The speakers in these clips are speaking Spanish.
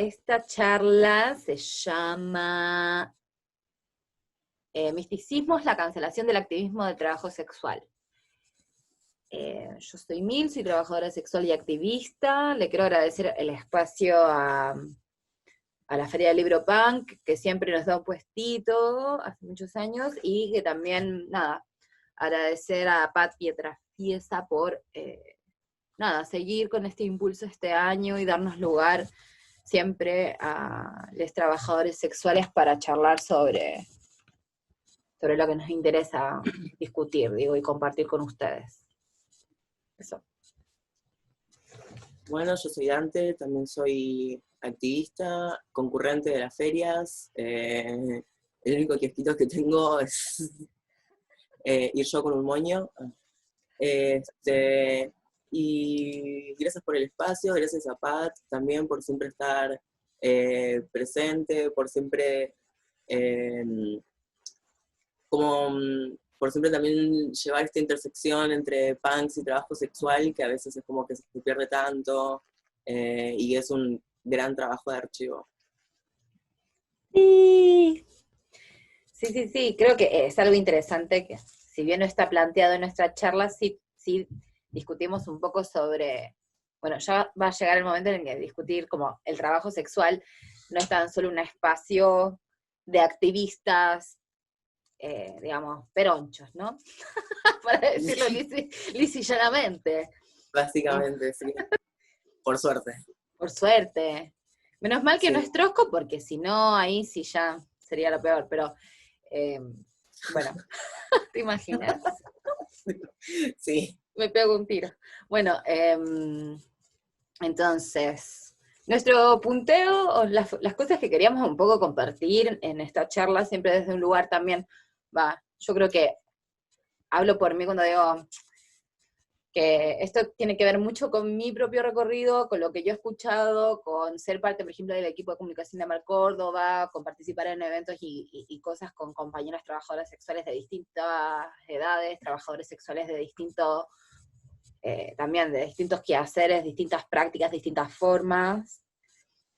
esta charla se llama Misticismos, la cancelación del activismo del trabajo sexual. Yo soy Mil, soy trabajadora sexual y activista. Le quiero agradecer el espacio a la Feria del Libro Punk, que siempre nos da un puestito hace muchos años, y que también, nada, agradecer a Pat Pietrafiesa por, seguir con este impulso este año y darnos lugar siempre a los trabajadores sexuales para charlar sobre lo que nos interesa discutir, digo, y compartir con ustedes. Eso. Bueno, yo soy Dante, también soy activista, concurrente de las ferias. El único kiosquito que tengo es ir yo con un moño. Y gracias por el espacio, gracias a Pat también por siempre estar presente, por siempre por siempre también llevar esta intersección entre punks y trabajo sexual, que a veces es como que se pierde tanto, y es un gran trabajo de archivo. Sí, creo que es algo interesante que, si bien no está planteado en nuestra charla, sí discutimos un poco sobre, bueno, ya va a llegar el momento en el que discutir como el trabajo sexual no es tan solo un espacio de activistas, digamos, peronchos, ¿no? Para decirlo lisa y llanamente. Básicamente, sí. Por suerte. Por suerte. Menos mal que Sí. no es trosco, porque si no, ahí sí ya sería lo peor, pero bueno, ¿te imaginas? Sí. Me pego un tiro. Bueno, entonces, nuestro punteo, o las cosas que queríamos un poco compartir en esta charla, siempre desde un lugar también, yo creo que hablo por mí cuando digo que esto tiene que ver mucho con mi propio recorrido, con lo que yo he escuchado, con ser parte, por ejemplo, del equipo de comunicación de Mar Córdoba, con participar en eventos y cosas con compañeras trabajadoras sexuales de distintas edades, trabajadores sexuales de distintos, también de distintos quehaceres, distintas prácticas, distintas formas,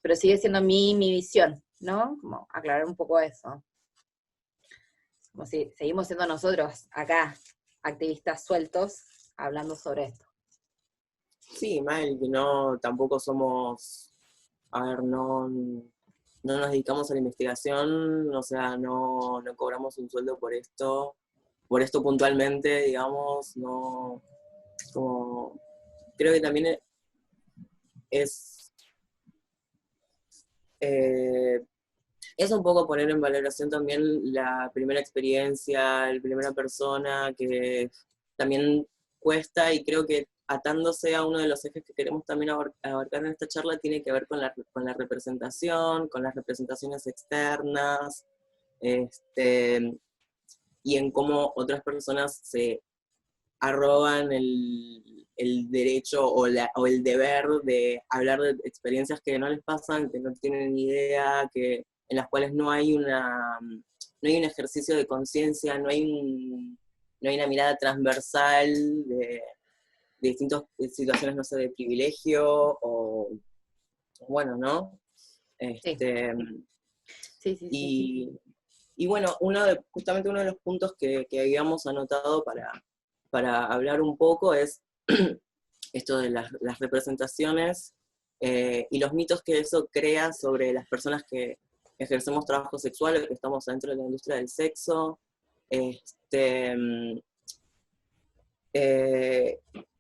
pero sigue siendo mi visión, ¿no? Como aclarar un poco eso. Como si seguimos siendo nosotros acá, activistas sueltos, hablando sobre esto. Sí, mal, que no, tampoco somos, a ver, no nos dedicamos a la investigación, o sea, no cobramos un sueldo por esto puntualmente, digamos, no, como, creo que también es un poco poner en valoración también la primera experiencia, la primera persona, que también cuesta, y creo que atándose a uno de los ejes que queremos también abarcar en esta charla, tiene que ver con la representación, con las representaciones externas, y en cómo otras personas se arrogan el derecho o el deber de hablar de experiencias que no les pasan, que no tienen ni idea, en las cuales no hay un ejercicio de conciencia, no hay una mirada transversal de distintas situaciones, no sé, de privilegio, o bueno, ¿no? Sí. Y bueno, justamente uno de los puntos que habíamos anotado para hablar un poco es esto de las representaciones y los mitos que eso crea sobre las personas que ejercemos trabajo sexual o que estamos dentro de la industria del sexo.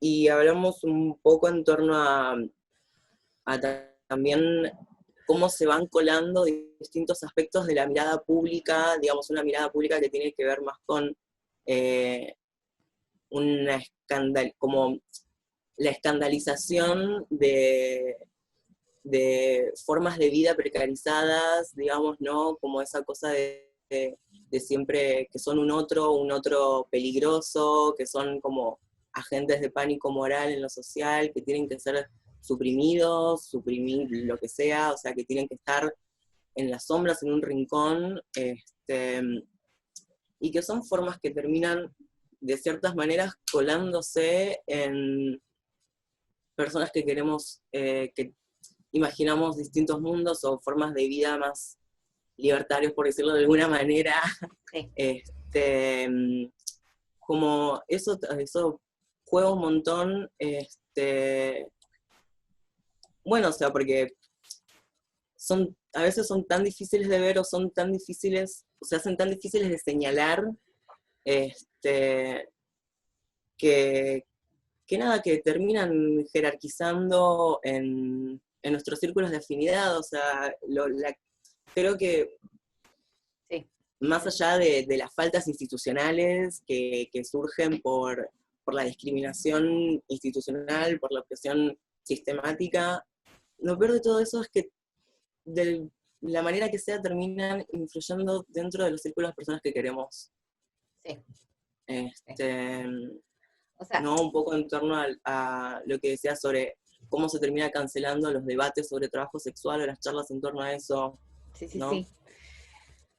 Y hablamos un poco en torno a también cómo se van colando distintos aspectos de la mirada pública, digamos, una mirada pública que tiene que ver más con como la escandalización de formas de vida precarizadas, digamos, ¿no? Como esa cosa de siempre que son un otro peligroso, que son como agentes de pánico moral en lo social, que tienen que ser suprimidos, suprimir lo que sea, o sea, que tienen que estar en las sombras, en un rincón, y que son formas que terminan de ciertas maneras colándose en personas que queremos, que imaginamos distintos mundos o formas de vida más libertarios, por decirlo de alguna manera. Sí. Como eso juega un montón, bueno, o sea, porque a veces son tan difíciles de ver o son tan difíciles, o se hacen tan difíciles de señalar, que nada, que terminan jerarquizando en nuestros círculos de afinidad, o sea, creo que Sí. más allá de las faltas institucionales que surgen por la discriminación institucional, por la opresión sistemática, lo peor de todo eso es que de la manera que sea terminan influyendo dentro de los círculos de personas que queremos. Sí. O sea, ¿no? Un poco en torno a lo que decía sobre cómo se termina cancelando los debates sobre trabajo sexual o las charlas en torno a eso. sí, sí, ¿no? sí.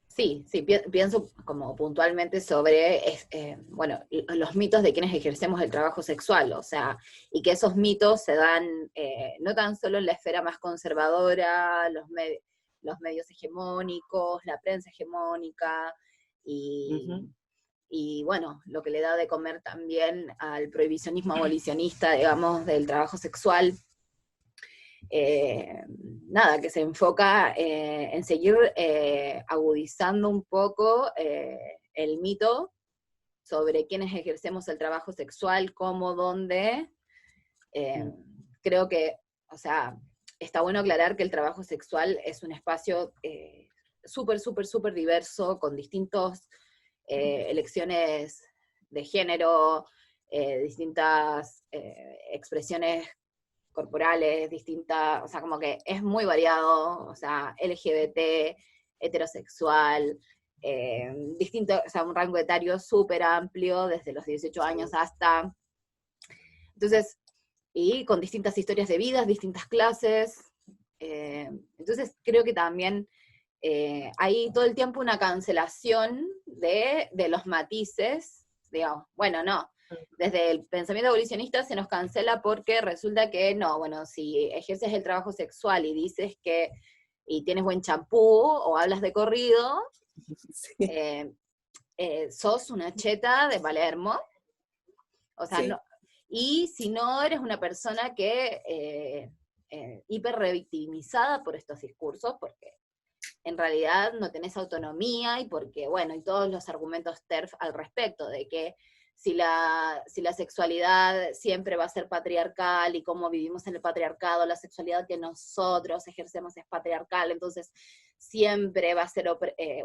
Sí, pienso como puntualmente sobre, bueno, los mitos de quienes ejercemos el trabajo sexual, o sea, y que esos mitos se dan no tan solo en la esfera más conservadora, los medios hegemónicos, la prensa hegemónica, y bueno, lo que le da de comer también al prohibicionismo abolicionista, digamos, del trabajo sexual. Nada, que se enfoca en seguir agudizando un poco el mito sobre quienes ejercemos el trabajo sexual, cómo, dónde. Creo que, o sea, está bueno aclarar que el trabajo sexual es un espacio súper, súper, súper diverso, con distintas elecciones de género, distintas expresiones corporales, distintas, o sea, como que es muy variado, o sea, LGBT, heterosexual, distinto, o sea, un rango etario súper amplio, desde los 18 años hasta... Entonces, y con distintas historias de vidas, distintas clases. Entonces, creo que también hay todo el tiempo una cancelación de los matices, digamos, bueno, no, desde el pensamiento abolicionista se nos cancela porque resulta que no, bueno, si ejerces el trabajo sexual y dices que, y tienes buen champú, o hablas de corrido, Sí. sos una cheta de Palermo, o sea, Sí. no, y si no eres una persona que hiper revictimizada por estos discursos, porque en realidad no tenés autonomía, y porque, bueno, y todos los argumentos TERF al respecto, de que si la sexualidad siempre va a ser patriarcal, y como vivimos en el patriarcado, la sexualidad que nosotros ejercemos es patriarcal, entonces siempre va a ser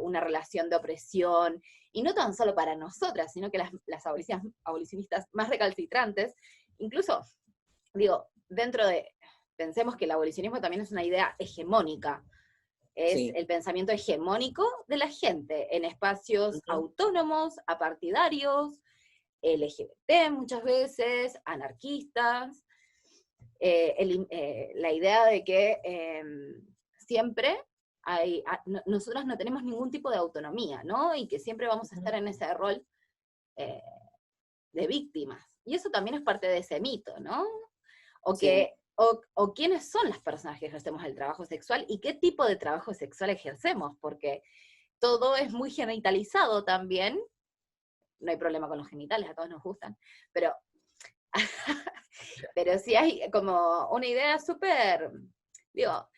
una relación de opresión, y no tan solo para nosotras, sino que las abolicionistas más recalcitrantes, incluso, digo, dentro de, pensemos que el abolicionismo también es una idea hegemónica, es el pensamiento hegemónico de la gente, en espacios autónomos, apartidarios, LGBT muchas veces, anarquistas, la idea de que siempre nosotros no tenemos ningún tipo de autonomía, ¿no? Y que siempre vamos a estar en ese rol de víctimas. Y eso también es parte de ese mito, ¿no? O quiénes son las personas que ejercemos el trabajo sexual y qué tipo de trabajo sexual ejercemos, porque todo es muy genitalizado también. No hay problema con los genitales, a todos nos gustan, pero sí hay como una idea súper, digo,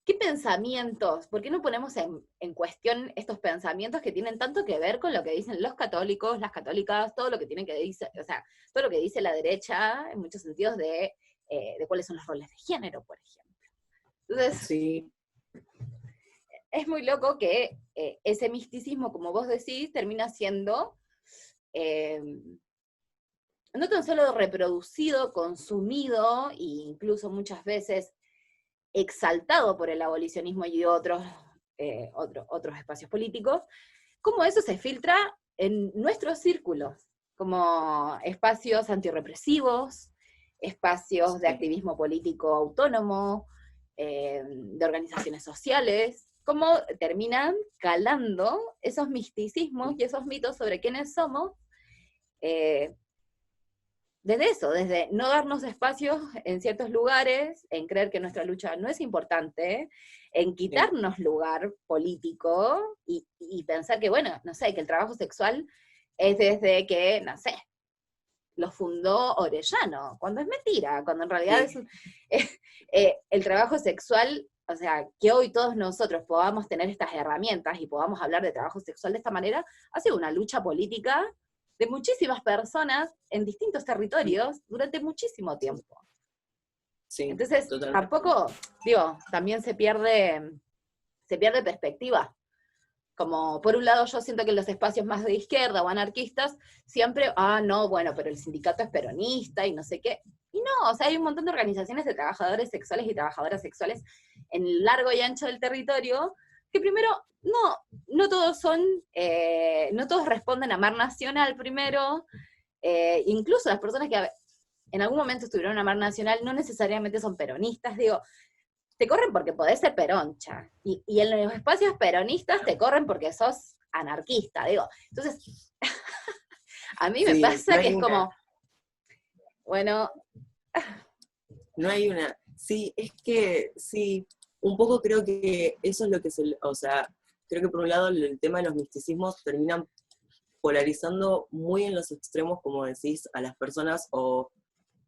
¿qué pensamientos? ¿Por qué no ponemos en cuestión estos pensamientos que tienen tanto que ver con lo que dicen los católicos, las católicas, todo lo que tienen que decir, o sea, todo lo que dice la derecha, en muchos sentidos, de cuáles son los roles de género, por ejemplo? Entonces, sí. Es muy loco que ese misticismo, como vos decís, termina siendo no tan solo reproducido, consumido, e incluso muchas veces exaltado por el abolicionismo y otros espacios políticos, como eso se filtra en nuestros círculos, como espacios antirrepresivos, espacios de activismo político autónomo, de organizaciones sociales, cómo terminan calando esos misticismos y esos mitos sobre quiénes somos desde eso, desde no darnos espacios en ciertos lugares, en creer que nuestra lucha no es importante, en quitarnos lugar político y pensar que, bueno, no sé, que el trabajo sexual es desde que, no sé, lo fundó Orellano, cuando es mentira, cuando en realidad el trabajo sexual, o sea, que hoy todos nosotros podamos tener estas herramientas y podamos hablar de trabajo sexual de esta manera, ha sido una lucha política de muchísimas personas en distintos territorios durante muchísimo tiempo. Sí, Entonces, totalmente. tampoco, digo, también se pierde perspectiva. Como, por un lado, yo siento que en los espacios más de izquierda o anarquistas, siempre, no, bueno, pero el sindicato es peronista y no sé qué. Y no, o sea, hay un montón de organizaciones de trabajadores sexuales y trabajadoras sexuales en largo y ancho del territorio, que primero, no todos son, no todos responden a Mar Nacional primero, incluso las personas que en algún momento estuvieron en Mar Nacional no necesariamente son peronistas, digo, te corren porque podés ser peroncha. Y en los espacios peronistas te corren porque sos anarquista, digo. Entonces, a mí me pasa que es como, bueno... No hay una... Sí, es que, sí, un poco creo que eso es lo que o sea, creo que por un lado el tema de los misticismos terminan polarizando muy en los extremos, como decís, a las personas, o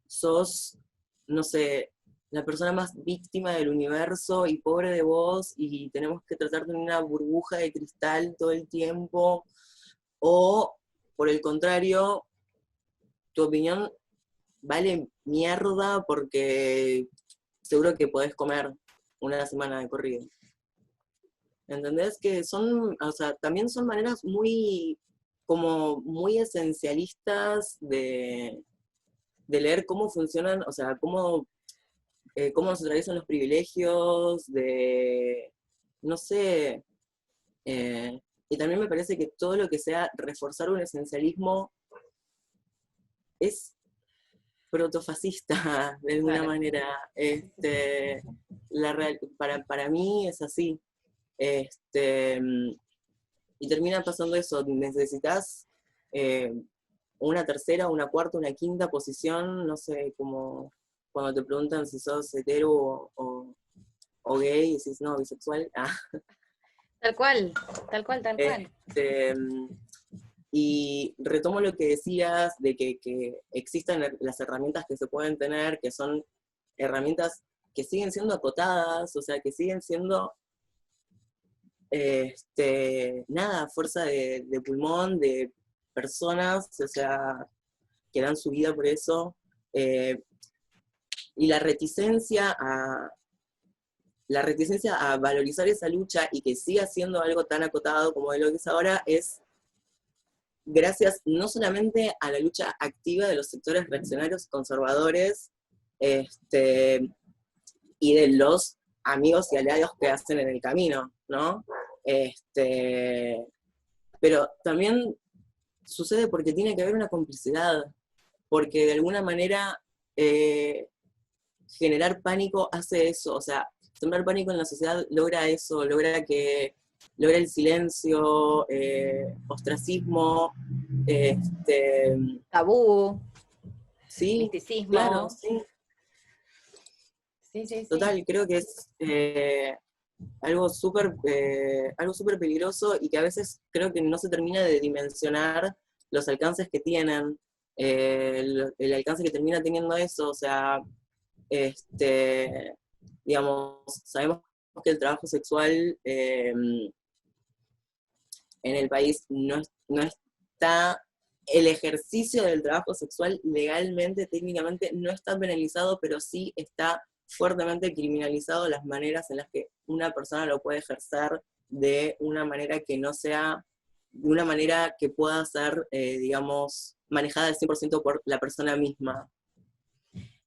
sos, no sé, la persona más víctima del universo y pobre de vos, y tenemos que tratarte en una burbuja de cristal todo el tiempo, o por el contrario, tu opinión vale mierda porque seguro que podés comer una semana de corrido. ¿Entendés? Que son, o sea, también son maneras muy, como muy esencialistas de leer cómo funcionan, o sea, cómo nos atraviesan los privilegios, no sé, y también me parece que todo lo que sea reforzar un esencialismo es protofascista, de alguna manera. Para mí es así. Y termina pasando eso, necesitas una tercera, una cuarta, una quinta posición, no sé, como cuando te preguntan si sos hetero o gay, y decís, no, bisexual. Tal cual, tal cual, tal cual. Y retomo lo que decías de que existen las herramientas que se pueden tener, que son herramientas que siguen siendo acotadas, o sea, que siguen siendo, fuerza de pulmón, de personas, o sea, que dan su vida por eso, y la reticencia a valorizar esa lucha y que siga siendo algo tan acotado como de lo que es ahora, es gracias no solamente a la lucha activa de los sectores reaccionarios conservadores, y de los amigos y aliados que hacen en el camino, ¿no? Pero también sucede porque tiene que haber una complicidad, porque de alguna manera generar pánico hace eso, o sea, sembrar pánico en la sociedad logra eso, logra el silencio, ostracismo, Tabú, sí, misticismo. claro, sí. Sí, sí, sí. Total, creo que es algo súper peligroso y que a veces creo que no se termina de dimensionar los alcances que tienen, el alcance que termina teniendo eso, o sea, digamos, sabemos que el trabajo sexual en el país no está, el ejercicio del trabajo sexual legalmente, técnicamente, no está penalizado, pero sí está fuertemente criminalizado las maneras en las que una persona lo puede ejercer de una manera que no sea, de una manera que pueda ser, digamos, manejada al 100% por la persona misma.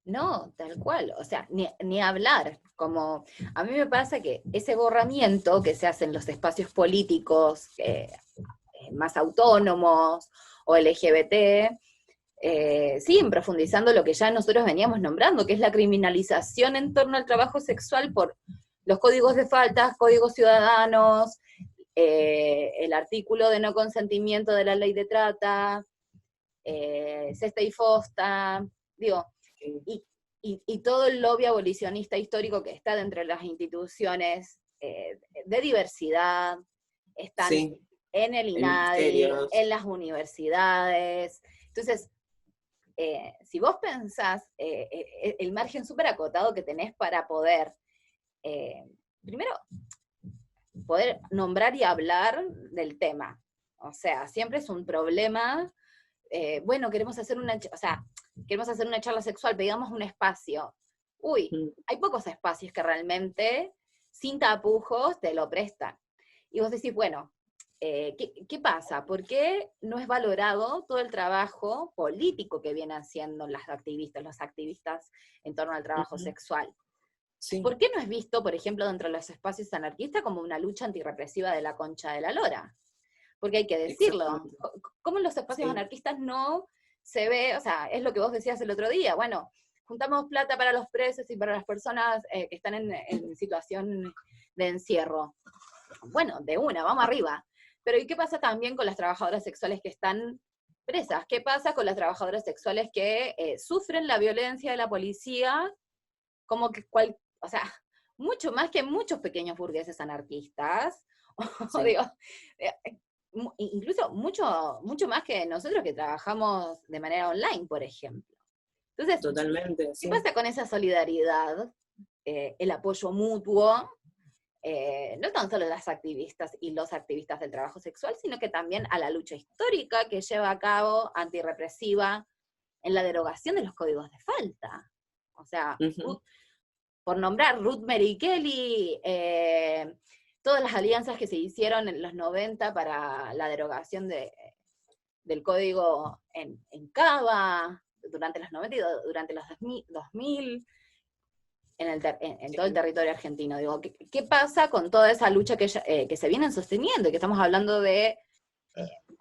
No, tal cual, o sea, ni hablar, como a mí me pasa que ese borramiento que se hace en los espacios políticos más autónomos o LGBT, siguen profundizando lo que ya nosotros veníamos nombrando, que es la criminalización en torno al trabajo sexual por los códigos de faltas, códigos ciudadanos, el artículo de no consentimiento de la ley de trata, Sesta y Fosta, digo, y todo el lobby abolicionista histórico que está dentro de las instituciones de diversidad, están en el INADI, en las universidades. Entonces, si vos pensás el margen súper acotado que tenés para poder, primero, poder nombrar y hablar del tema. O sea, siempre es un problema, bueno, queremos hacer una charla sexual, pedimos un espacio. Uy, hay pocos espacios que realmente, sin tapujos, te lo prestan. Y vos decís, bueno, ¿qué pasa? ¿Por qué no es valorado todo el trabajo político que vienen haciendo los activistas en torno al trabajo sexual? Sí. ¿Por qué no es visto, por ejemplo, dentro de los espacios anarquistas como una lucha antirrepresiva de la Concha de la Lora? Porque hay que decirlo, ¿cómo en los espacios anarquistas no se ve? O sea, es lo que vos decías el otro día, bueno, juntamos plata para los presos y para las personas que están en situación de encierro. Bueno, de una, vamos arriba. Pero ¿y qué pasa también con las trabajadoras sexuales que están presas? ¿Qué pasa con las trabajadoras sexuales que sufren la violencia de la policía? Como que o sea, mucho más que muchos pequeños burgueses anarquistas, digo, incluso mucho más que nosotros que trabajamos de manera online, por ejemplo. Entonces, totalmente, ¿qué pasa con esa solidaridad, el apoyo mutuo? No tan solo las activistas y los activistas del trabajo sexual, sino que también a la lucha histórica que lleva a cabo antirrepresiva en la derogación de los códigos de falta. O sea, por nombrar Ruth Mary Kelly, todas las alianzas que se hicieron en los 90 para la derogación del código en Cava, durante los 90 y durante los 2000, en todo el territorio argentino. Digo, ¿qué pasa con toda esa lucha que se vienen sosteniendo? Y que estamos hablando de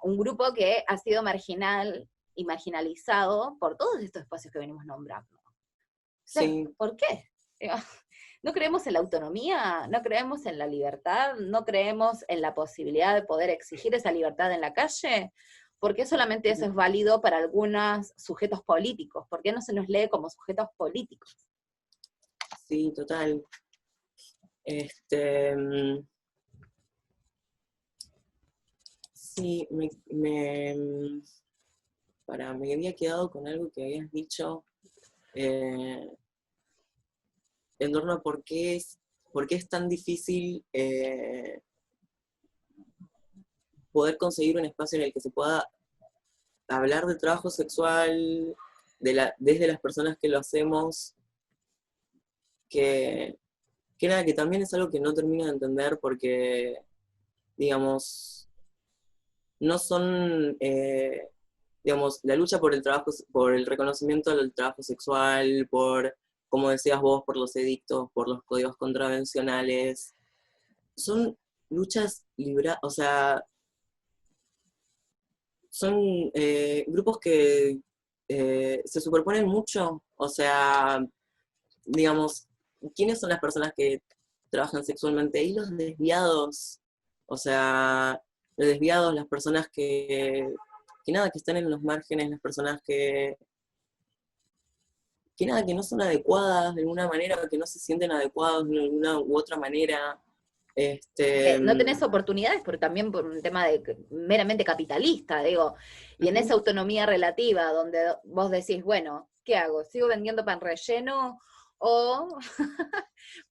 un grupo que ha sido marginal y marginalizado por todos estos espacios que venimos nombrando. Sí. ¿Por qué? Digo, ¿no creemos en la autonomía? ¿No creemos en la libertad? ¿No creemos en la posibilidad de poder exigir esa libertad en la calle? ¿Por qué solamente eso es válido para algunos sujetos políticos? ¿Por qué no se nos lee como sujetos políticos? Sí, total. Sí, me había quedado con algo que habías dicho en torno a por qué es tan difícil poder conseguir un espacio en el que se pueda hablar de trabajo sexual desde las personas que lo hacemos, que también es algo que no termino de entender porque, digamos, no son, digamos, la lucha por el trabajo, por el reconocimiento del trabajo sexual, por, como decías vos, por los edictos, por los códigos contravencionales, son luchas o sea, son grupos que se superponen mucho, o sea, digamos, ¿quiénes son las personas que trabajan sexualmente? Y los desviados, o sea, los desviados, las personas que están en los márgenes, las personas que no son adecuadas de alguna manera, que no se sienten adecuados de alguna u otra manera. No tenés oportunidades también por un tema meramente capitalista, digo, y en esa autonomía relativa donde vos decís, bueno, ¿qué hago? ¿Sigo vendiendo pan relleno? O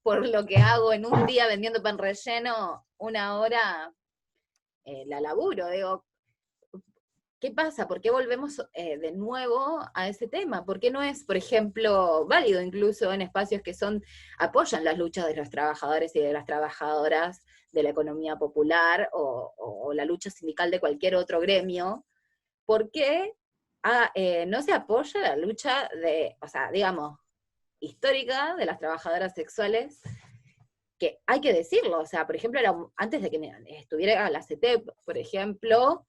por lo que hago en un día vendiendo pan relleno, una hora la laburo, digo, ¿qué pasa? ¿Por qué volvemos de nuevo a ese tema? ¿Por qué no es, por ejemplo, válido incluso en espacios que apoyan las luchas de los trabajadores y de las trabajadoras de la economía popular o la lucha sindical de cualquier otro gremio? ¿Por qué no se apoya la lucha digamos, histórica de las trabajadoras sexuales? Que hay que decirlo, o sea, por ejemplo, antes de que estuviera la CETEP, por ejemplo,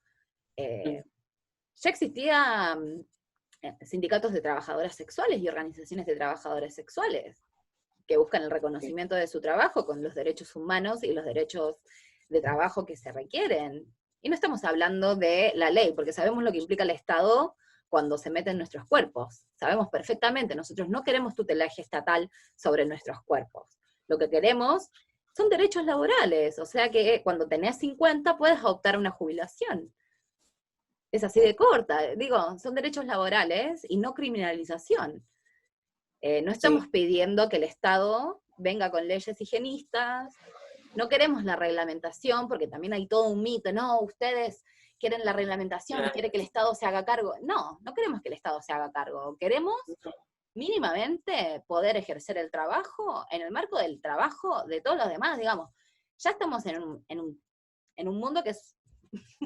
ya existían sindicatos de trabajadoras sexuales y organizaciones de trabajadores sexuales que buscan el reconocimiento de su trabajo con los derechos humanos y los derechos de trabajo que se requieren. Y no estamos hablando de la ley, porque sabemos lo que implica el Estado cuando se mete en nuestros cuerpos. Sabemos perfectamente, nosotros no queremos tutelaje estatal sobre nuestros cuerpos. Lo que queremos son derechos laborales, o sea que cuando tenés 50 puedes optar a una jubilación. Es así de corta, digo, son derechos laborales y no criminalización. No estamos pidiendo que el Estado venga con leyes higienistas, no queremos la reglamentación, porque también hay todo un mito, no, ustedes quieren la reglamentación, quieren que el Estado se haga cargo. No, no queremos que el Estado se haga cargo, queremos mínimamente poder ejercer el trabajo en el marco del trabajo de todos los demás, digamos. Ya estamos en un mundo que es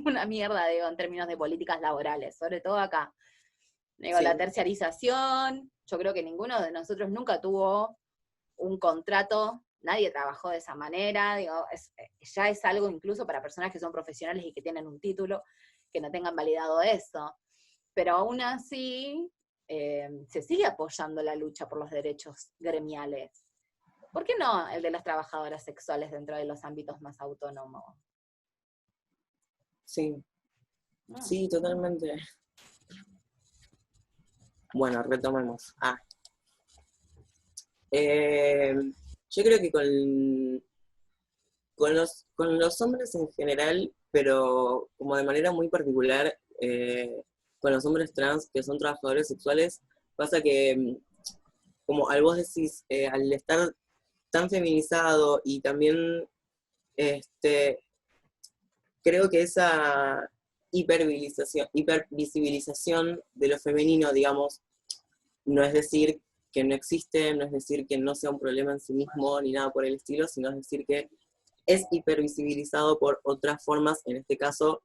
una mierda, digo, en términos de políticas laborales, sobre todo acá. Digo, la terciarización, yo creo que ninguno de nosotros nunca tuvo un contrato, nadie trabajó de esa manera, digo, ya es algo incluso para personas que son profesionales y que tienen un título, que no tengan validado eso. Pero aún así, se sigue apoyando la lucha por los derechos gremiales. ¿Por qué no el de las trabajadoras sexuales dentro de los ámbitos más autónomos? Sí, sí, totalmente. Bueno, retomemos. Yo creo que con los hombres en general, pero como de manera muy particular, con los hombres trans que son trabajadores sexuales, pasa que, como al vos decís, al estar tan feminizado y también creo que esa hipervisibilización de lo femenino, digamos, no es decir que no existe, no es decir que no sea un problema en sí mismo, ni nada por el estilo, sino es decir que es hipervisibilizado por otras formas, en este caso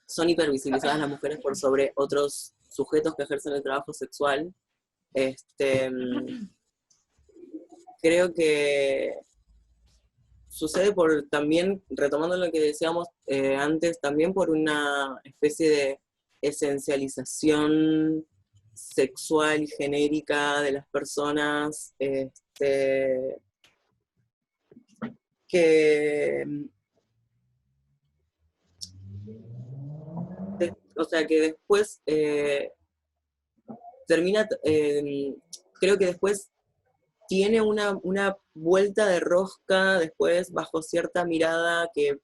son hipervisibilizadas las mujeres por sobre otros sujetos que ejercen el trabajo sexual. Creo que sucede por también, retomando lo que decíamos antes, también por una especie de esencialización sexual y genérica de las personas, que, o sea, que después termina, creo que después tiene una vuelta de rosca después bajo cierta mirada que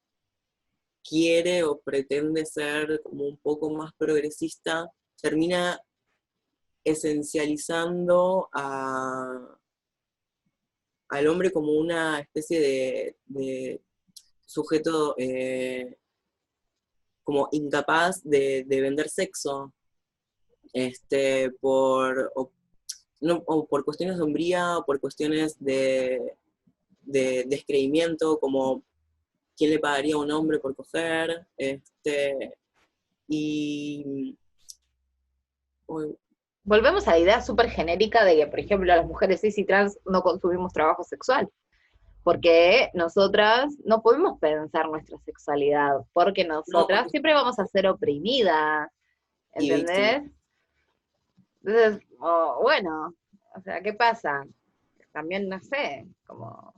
quiere o pretende ser como un poco más progresista, termina esencializando al hombre como una especie de sujeto como incapaz de vender sexo, o por cuestiones de hombría, o por cuestiones de descreimiento, como quién le pagaría a un hombre por coger, y... Volvemos a la idea súper genérica de que, por ejemplo, las mujeres cis y trans no consumimos trabajo sexual, porque nosotras no podemos pensar nuestra sexualidad, porque nosotras siempre vamos a ser oprimidas, ¿entendés? Entonces, bueno, o sea, ¿qué pasa? También, no sé, como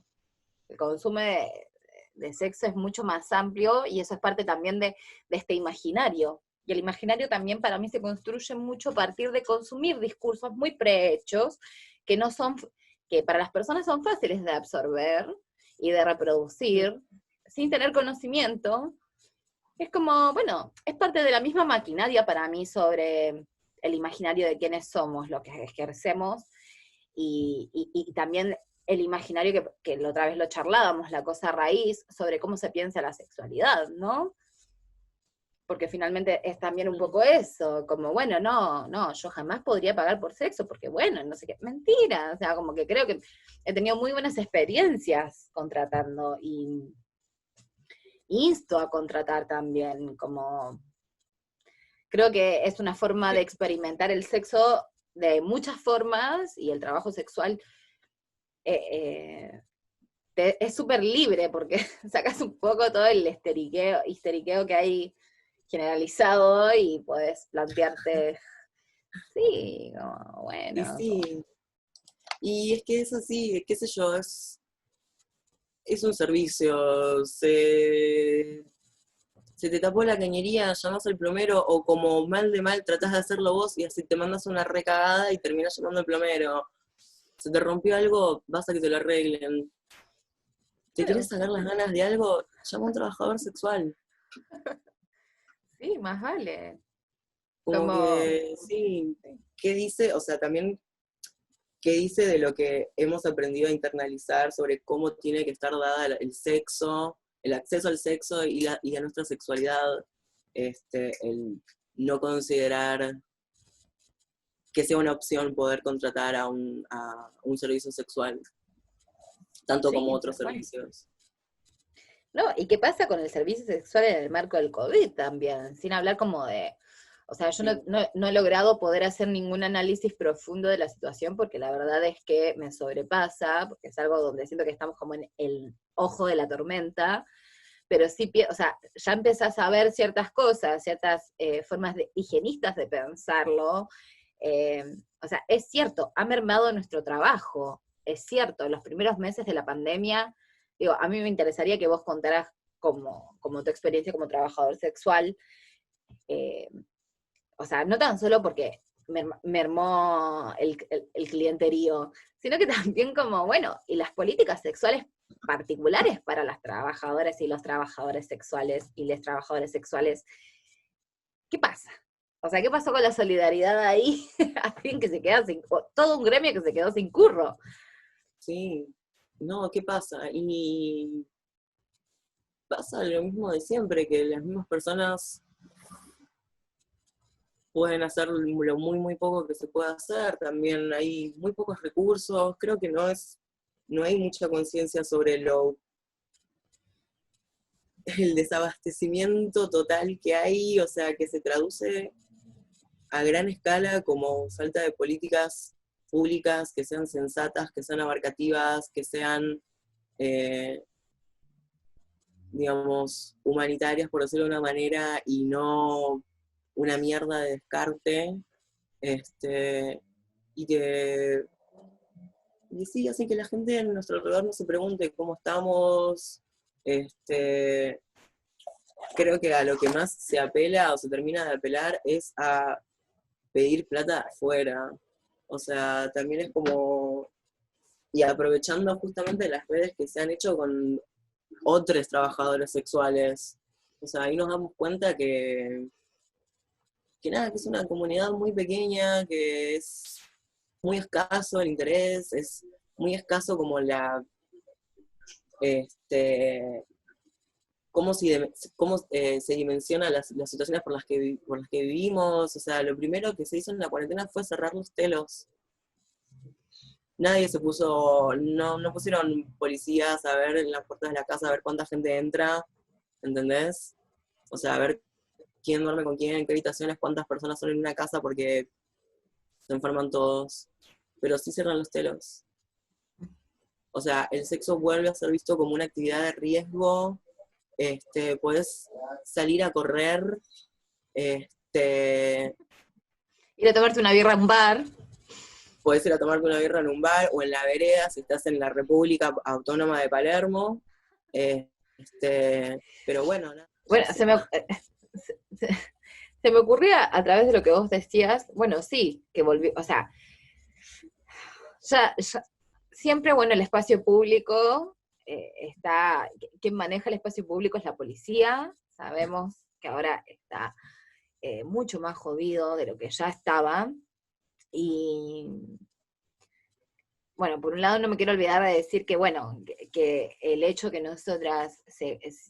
el consumo de sexo es mucho más amplio y eso es parte también de este imaginario. Y el imaginario también para mí se construye mucho a partir de consumir discursos muy prehechos que no son, que para las personas son fáciles de absorber y de reproducir sin tener conocimiento. Es como, bueno, es parte de la misma maquinaria para mí sobre el imaginario de quiénes somos, lo que ejercemos, y también el imaginario que la otra vez lo charlábamos, la cosa raíz, sobre cómo se piensa la sexualidad, ¿no? Porque finalmente es también un poco eso, como, bueno, no, yo jamás podría pagar por sexo, porque bueno, no sé qué, mentira, o sea, como que creo que he tenido muy buenas experiencias contratando, y insto a contratar también, como, creo que es una forma de experimentar el sexo de muchas formas, y el trabajo sexual es súper libre, porque sacas un poco todo el histeriqueo que hay generalizado y podés plantearte, sí, como, bueno. Y sí, y es que es así, qué sé yo, es un servicio, se te tapó la cañería, llamás al plomero, o como mal de mal tratás de hacerlo vos y así te mandas una recagada y terminás llamando al plomero. Se te rompió algo, vas a que te lo arreglen. ¿Te Claro, quieres sacar las ganas de algo? Llama a un trabajador sexual. sí, más vale. Como Como, que, sí, ¿qué dice? O sea, también, ¿qué dice de lo que hemos aprendido a internalizar sobre cómo tiene que estar dada el sexo, el acceso al sexo y a nuestra sexualidad? El no considerar que sea una opción poder contratar a un servicio sexual, tanto como sí, otros tal cual. servicios. No, ¿y qué pasa con el servicio sexual en el marco del COVID también? Sin hablar como de, o sea, yo Sí, no he logrado poder hacer ningún análisis profundo de la situación porque la verdad es que me sobrepasa, porque es algo donde siento que estamos como en el ojo de la tormenta, pero sí, o sea, ya empezás a ver ciertas cosas, ciertas formas higienistas de pensarlo. Eh, o sea, es cierto, ha mermado nuestro trabajo, es cierto, los primeros meses de la pandemia, digo, a mí me interesaría que vos contaras como tu experiencia como trabajador sexual, eh, o sea, no tan solo porque mermó el clienterío, sino que también como, bueno, y las políticas sexuales particulares para las trabajadoras y los trabajadores sexuales y les trabajadores sexuales, ¿qué pasa? O sea, ¿qué pasó con la solidaridad ahí? Alguien que se queda sin, todo un gremio que se quedó sin curro. sí. No, ¿qué pasa? Y pasa lo mismo de siempre, que las mismas personas pueden hacer lo muy, muy poco que se puede hacer. También hay muy pocos recursos. Creo que no hay mucha conciencia sobre el desabastecimiento total que hay, o sea, que se traduce a gran escala como falta de políticas públicas que sean sensatas, que sean abarcativas, que sean, eh, digamos, humanitarias, por decirlo de una manera, y no una mierda de descarte, este, y que y sí, así que la gente en nuestro alrededor no se pregunte cómo estamos. Este, creo que a lo que más se apela o se termina de apelar es a pedir plata afuera. O sea, también es como, y aprovechando justamente las redes que se han hecho con otros trabajadores sexuales. O sea, ahí nos damos cuenta que nada, que es una comunidad muy pequeña, que es muy escaso el interés, es muy escaso como este, cómo se dimensiona las situaciones por las que vivimos. O sea, lo primero que se hizo en la cuarentena fue cerrar los telos. Nadie se puso, no pusieron policías a ver en las puertas de la casa a ver cuánta gente entra, ¿entendés? O sea, a ver quién duerme con quién, en qué habitaciones, cuántas personas son en una casa porque se enferman todos. Pero sí cierran los telos. O sea, el sexo vuelve a ser visto como una actividad de riesgo. Puedes salir a correr, este, Ir a tomarte una birra a un bar. puedes ir a tomarte una birra en un bar o en la vereda si estás en la República Autónoma de Palermo. Pero bueno, no, Bueno, sí. se, se me ocurría a través de lo que vos decías, bueno, sí, que volvió, o sea, siempre, bueno, el espacio público está, quien maneja el espacio público es la policía, sabemos que ahora está mucho más jodido de lo que ya estaba, y bueno, por un lado no me quiero olvidar de decir que, bueno, que el hecho que nosotras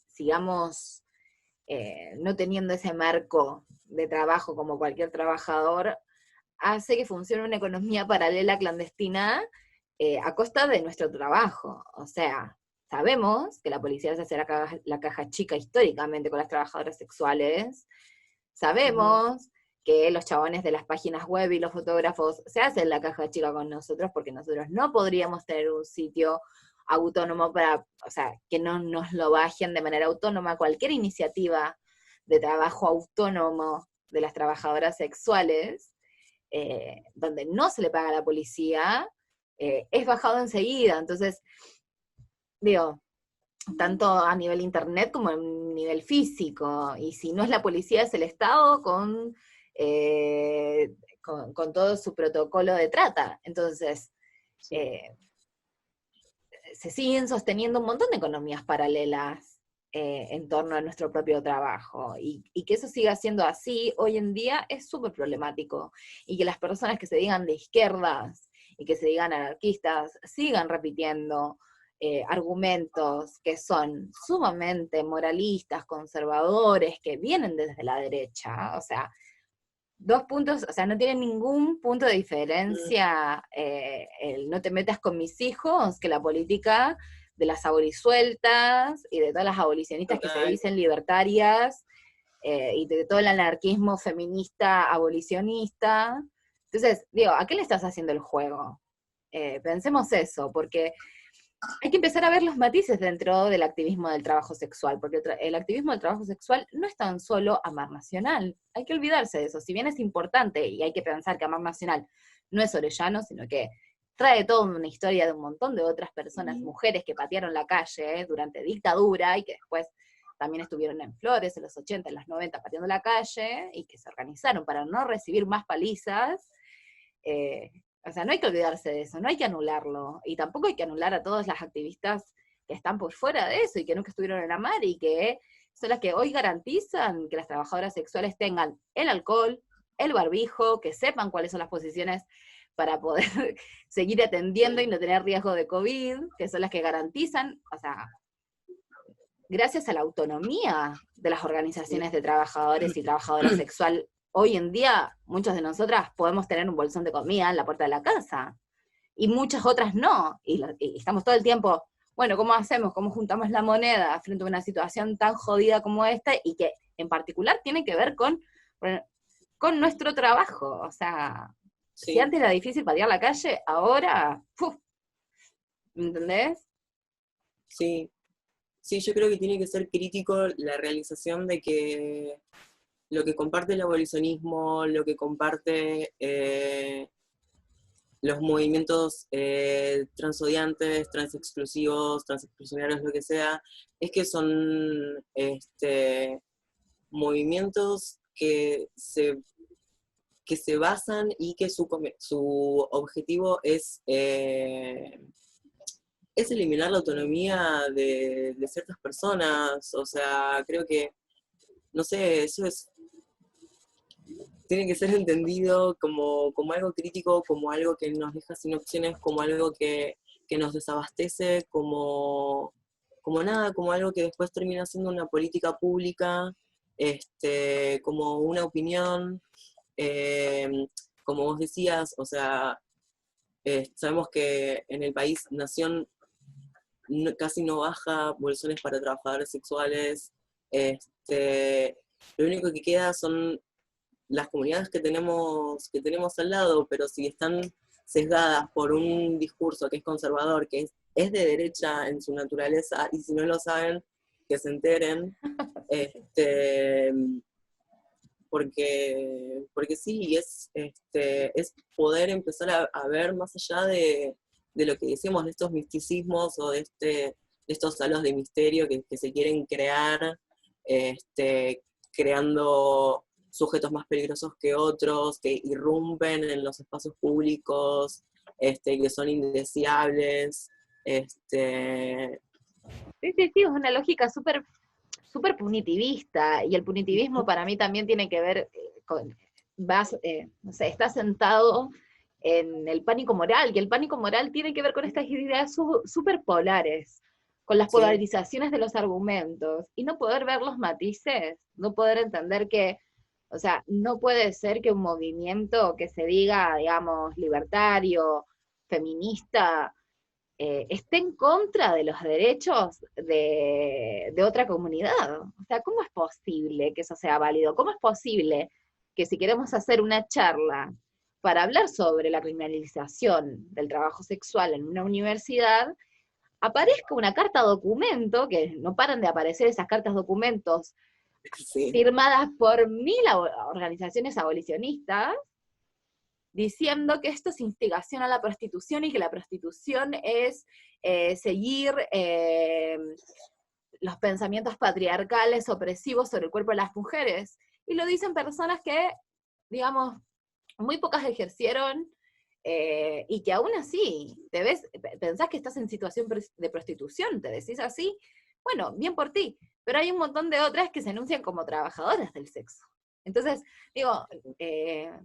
sigamos no teniendo ese marco de trabajo como cualquier trabajador, hace que funcione una economía paralela clandestina a costa de nuestro trabajo. O sea, sabemos que la policía se hace la caja chica históricamente con las trabajadoras sexuales, Ujú. sabemos que los chabones de las páginas web y los fotógrafos se hacen la caja chica con nosotros porque nosotros no podríamos tener un sitio autónomo para, o sea, que no nos lo bajen de manera autónoma. Cualquier iniciativa de trabajo autónomo de las trabajadoras sexuales, donde no se le paga a la policía, es bajado enseguida. Entonces, digo, tanto a nivel internet como a nivel físico, y si no es la policía es el Estado con todo su protocolo de trata. Entonces, Sí, eh, se siguen sosteniendo un montón de economías paralelas en torno a nuestro propio trabajo, y que eso siga siendo así hoy en día es súper problemático, y que las personas que se digan de izquierdas y que se digan anarquistas sigan repitiendo argumentos que son sumamente moralistas, conservadores, que vienen desde la derecha, o sea, dos puntos, o sea, no tiene ningún punto de mm, diferencia el no te metas con mis hijos que la política de las aborisueltas y de todas las abolicionistas que se total. dicen libertarias y de todo el anarquismo feminista abolicionista. Entonces, digo, ¿a qué le estás haciendo el juego? Pensemos eso, porque hay que empezar a ver los matices dentro del activismo del trabajo sexual, porque el activismo del trabajo sexual no es tan solo Amar Nacional, hay que olvidarse de eso, si bien es importante y hay que pensar que Amar Nacional no es Orellano, sino que trae toda una historia de un montón de otras personas, mujeres que patearon la calle durante dictadura y que después también estuvieron en Flores en los 80, en los 90 pateando la calle y que se organizaron para no recibir más palizas. eh, o sea, no hay que olvidarse de eso, no hay que anularlo. Y tampoco hay que anular a todas las activistas que están por fuera de eso y que nunca estuvieron en la mar y que son las que hoy garantizan que las trabajadoras sexuales tengan el alcohol, el barbijo, que sepan cuáles son las posiciones para poder seguir atendiendo y no tener riesgo de COVID, que son las que garantizan, o sea, gracias a la autonomía de las organizaciones de trabajadores y trabajadoras sexual, hoy en día muchas de nosotras podemos tener un bolsón de comida en la puerta de la casa, y muchas otras no, y estamos todo el tiempo, bueno, ¿cómo hacemos? ¿Cómo juntamos la moneda frente a una situación tan jodida como esta? Y que en particular tiene que ver con nuestro trabajo, o sea, si Sí, antes era difícil patear la calle, ahora, ¡puf! ¿Me entendés? sí, sí, yo creo que tiene que ser crítico la realización de que lo que comparte el abolicionismo, lo que comparte los movimientos transodiantes, transexclusivos, transexclusionarios, lo que sea, es que son movimientos que se basan y que su objetivo es eliminar la autonomía de ciertas personas. O sea, creo que, no sé, tiene que ser entendido como algo crítico, como algo que nos deja sin opciones, como algo que nos desabastece, como nada, como algo que después termina siendo una política pública, como una opinión, eh, como vos decías, o sea, sabemos que en el país Nación casi no baja bolsones para trabajadores sexuales, lo único que queda son las comunidades que tenemos al lado, pero si están sesgadas por un discurso que es conservador, que es de derecha en su naturaleza, y si no lo saben, que se enteren, este, porque sí, es poder empezar a ver más allá de lo que decimos, de estos misticismos o de estos halos de misterio que se quieren crear, creando sujetos más peligrosos que otros, que irrumpen en los espacios públicos, que son indeseables. Este, Sí, sí, sí, es una lógica súper punitivista, y el punitivismo para mí también tiene que ver con, no sé, está sentado en el pánico moral, y el pánico moral tiene que ver con estas ideas súper polares, con las sí, polarizaciones de los argumentos, y no poder ver los matices, no poder entender que, o sea, no puede ser que un movimiento que se diga, digamos, libertario, feminista, esté en contra de los derechos de otra comunidad. O sea, ¿cómo es posible que eso sea válido? ¿Cómo es posible que si queremos hacer una charla para hablar sobre la criminalización del trabajo sexual en una universidad, aparezca una carta documento, que no paran de aparecer esas cartas documentos sí, firmadas por 1000 organizaciones abolicionistas, diciendo que esto es instigación a la prostitución y que la prostitución es seguir los pensamientos patriarcales opresivos sobre el cuerpo de las mujeres. Y lo dicen personas que, digamos, muy pocas ejercieron, y que aún así, pensás que estás en situación de prostitución, te decís así, bueno, bien por ti, pero hay un montón de otras que se anuncian como trabajadoras del sexo. Entonces, digo,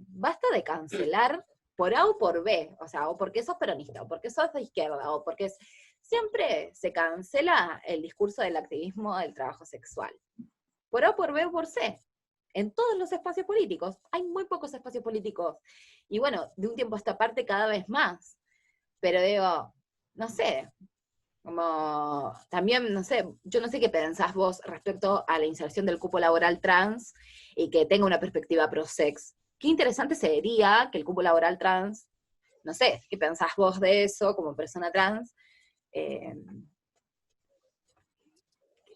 basta de cancelar por A o por B, o sea, o porque sos peronista, o porque sos de izquierda, o porque siempre se cancela el discurso del activismo del trabajo sexual. Por A o por B o por C. En todos los espacios políticos. Hay muy pocos espacios políticos. Y bueno, de un tiempo a esta parte cada vez más. Pero digo, no sé, como también, no sé, yo no sé qué pensás vos respecto a la inserción del cupo laboral trans y que tenga una perspectiva pro-sex. Qué interesante sería que el cupo laboral trans, no sé, ¿qué pensás vos de eso como persona trans?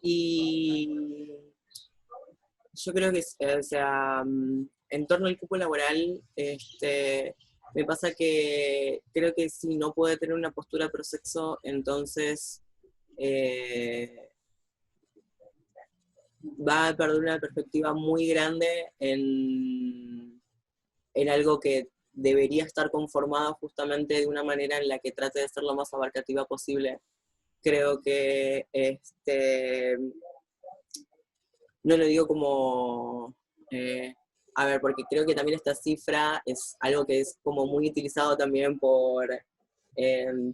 Y yo creo que, o sea, en torno al cupo laboral, me pasa que creo que si no puede tener una postura pro sexo, entonces va a perder una perspectiva muy grande en algo que debería estar conformado justamente de una manera en la que trate de ser lo más abarcativa posible. Creo que no lo digo como, a ver, porque creo que también esta cifra es algo que es como muy utilizado también por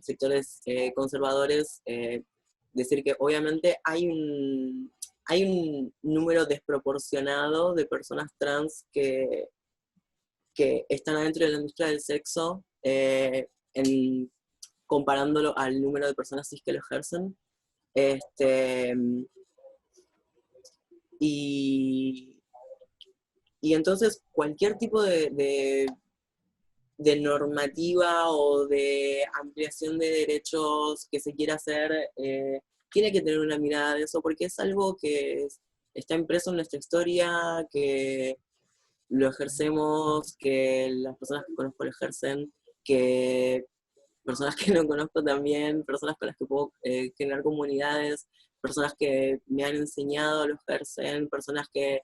sectores conservadores, decir que obviamente hay un número desproporcionado de personas trans que están adentro de la industria del sexo, comparándolo al número de personas cis que lo ejercen. Y entonces cualquier tipo de normativa o de ampliación de derechos que se quiera hacer, tiene que tener una mirada de eso, porque es algo que está impreso en nuestra historia, que lo ejercemos, que las personas que conozco lo ejercen, que personas que no conozco también, personas con las que puedo generar comunidades, personas que me han enseñado lo ejercen, personas que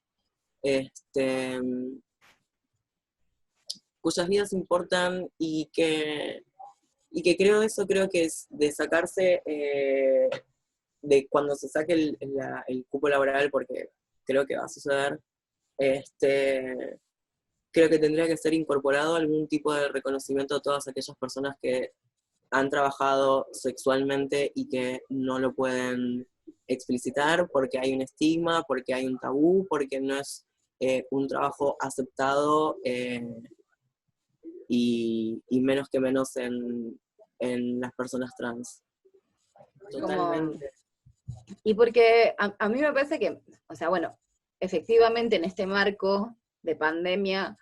cuyas vidas importan y que creo que es de sacarse, de cuando se saque el cupo laboral, porque creo que va a suceder, creo que tendría que ser incorporado algún tipo de reconocimiento a todas aquellas personas que han trabajado sexualmente y que no lo pueden explicitar porque hay un estigma, porque hay un tabú, porque no es un trabajo aceptado, y menos que menos en las personas trans. Totalmente. Y porque a mí me parece que, o sea, bueno, efectivamente en este marco de pandemia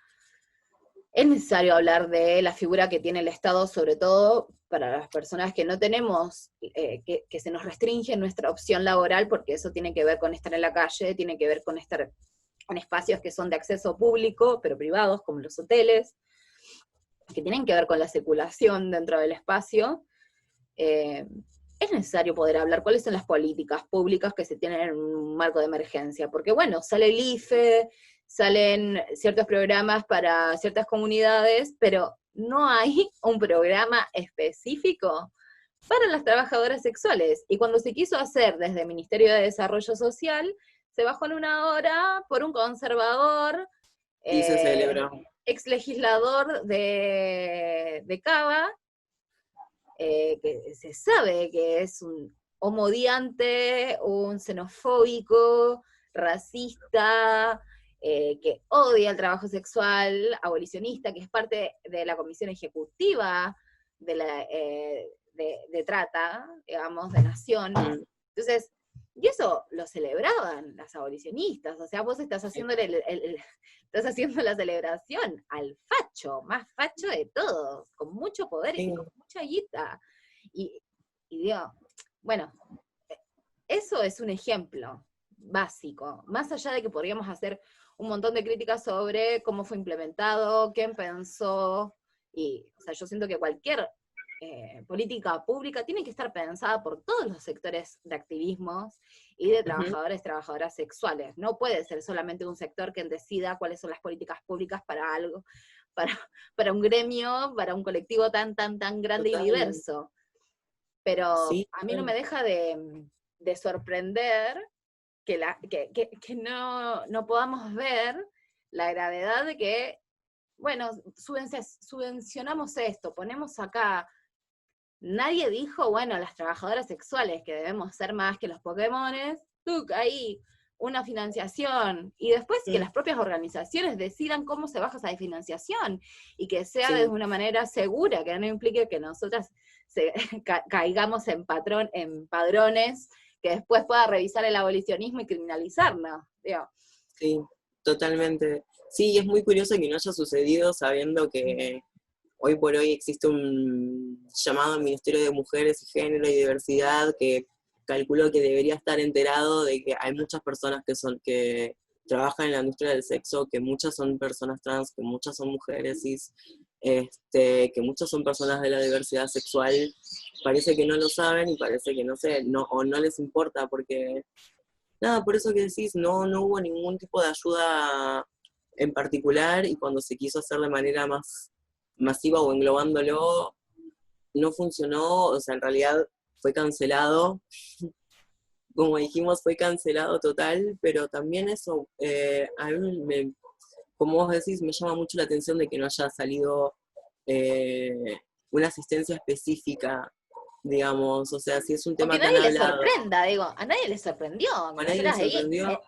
es necesario hablar de la figura que tiene el Estado, sobre todo para las personas que no tenemos, que se nos restringe nuestra opción laboral, porque eso tiene que ver con estar en la calle, tiene que ver con estar en espacios que son de acceso público, pero privados, como los hoteles, que tienen que ver con la circulación dentro del espacio. Es necesario poder hablar cuáles son las políticas públicas que se tienen en un marco de emergencia, porque bueno, sale el IFE, salen ciertos programas para ciertas comunidades, pero no hay un programa específico para las trabajadoras sexuales. Y cuando se quiso hacer desde el Ministerio de Desarrollo Social, se bajó en una hora por un conservador, Y se celebró. ex legislador de Cava, que se sabe que es un homodiante, un xenofóbico, racista, que odia el trabajo sexual, abolicionista, que es parte de la comisión ejecutiva de trata, digamos, de Nación. Entonces, y eso lo celebraban las abolicionistas, o sea, vos estás haciendo estás haciendo la celebración al facho, más facho de todos, con mucho poder y con mucha guita. Y digo, bueno, eso es un ejemplo básico, más allá de que podríamos hacer un montón de críticas sobre cómo fue implementado, quién pensó, y, o sea, yo siento que cualquier política pública tiene que estar pensada por todos los sectores de activismos y de trabajadores, trabajadoras sexuales. No puede ser solamente un sector quien decida cuáles son las políticas públicas para algo, para un gremio, para un colectivo tan grande y diverso. Pero sí, a mí no me deja de sorprender que no podamos ver la gravedad de que, bueno, subvencionamos esto, ponemos acá. Nadie dijo, bueno, las trabajadoras sexuales, que debemos ser más que los Pokémones, ahí, una financiación, y después que las propias organizaciones decidan cómo se baja esa financiación, y que sea de una manera segura, que no implique que nosotras caigamos en padrones, que después pueda revisar el abolicionismo y criminalizarnos, digo. Sí, totalmente. Sí, es muy curioso que no haya sucedido sabiendo que hoy por hoy existe un llamado al Ministerio de Mujeres y Género y Diversidad que calculo que debería estar enterado de que hay muchas personas que trabajan en la industria del sexo, que muchas son personas trans, que muchas son mujeres cis, que muchas son personas de la diversidad sexual. Parece que no lo saben y parece que no sé, o no les importa, porque nada, por eso que decís, no hubo ningún tipo de ayuda en particular, y cuando se quiso hacer de manera más masiva o englobándolo, no funcionó. O sea, en realidad fue cancelado, como dijimos, fue cancelado total, pero también eso, a mí, como vos decís, me llama mucho la atención de que no haya salido una asistencia específica, digamos. O sea, si es un O que tema tan nadie le hablado. sorprenda, digo, a nadie le sorprendió. A nadie le sorprendió.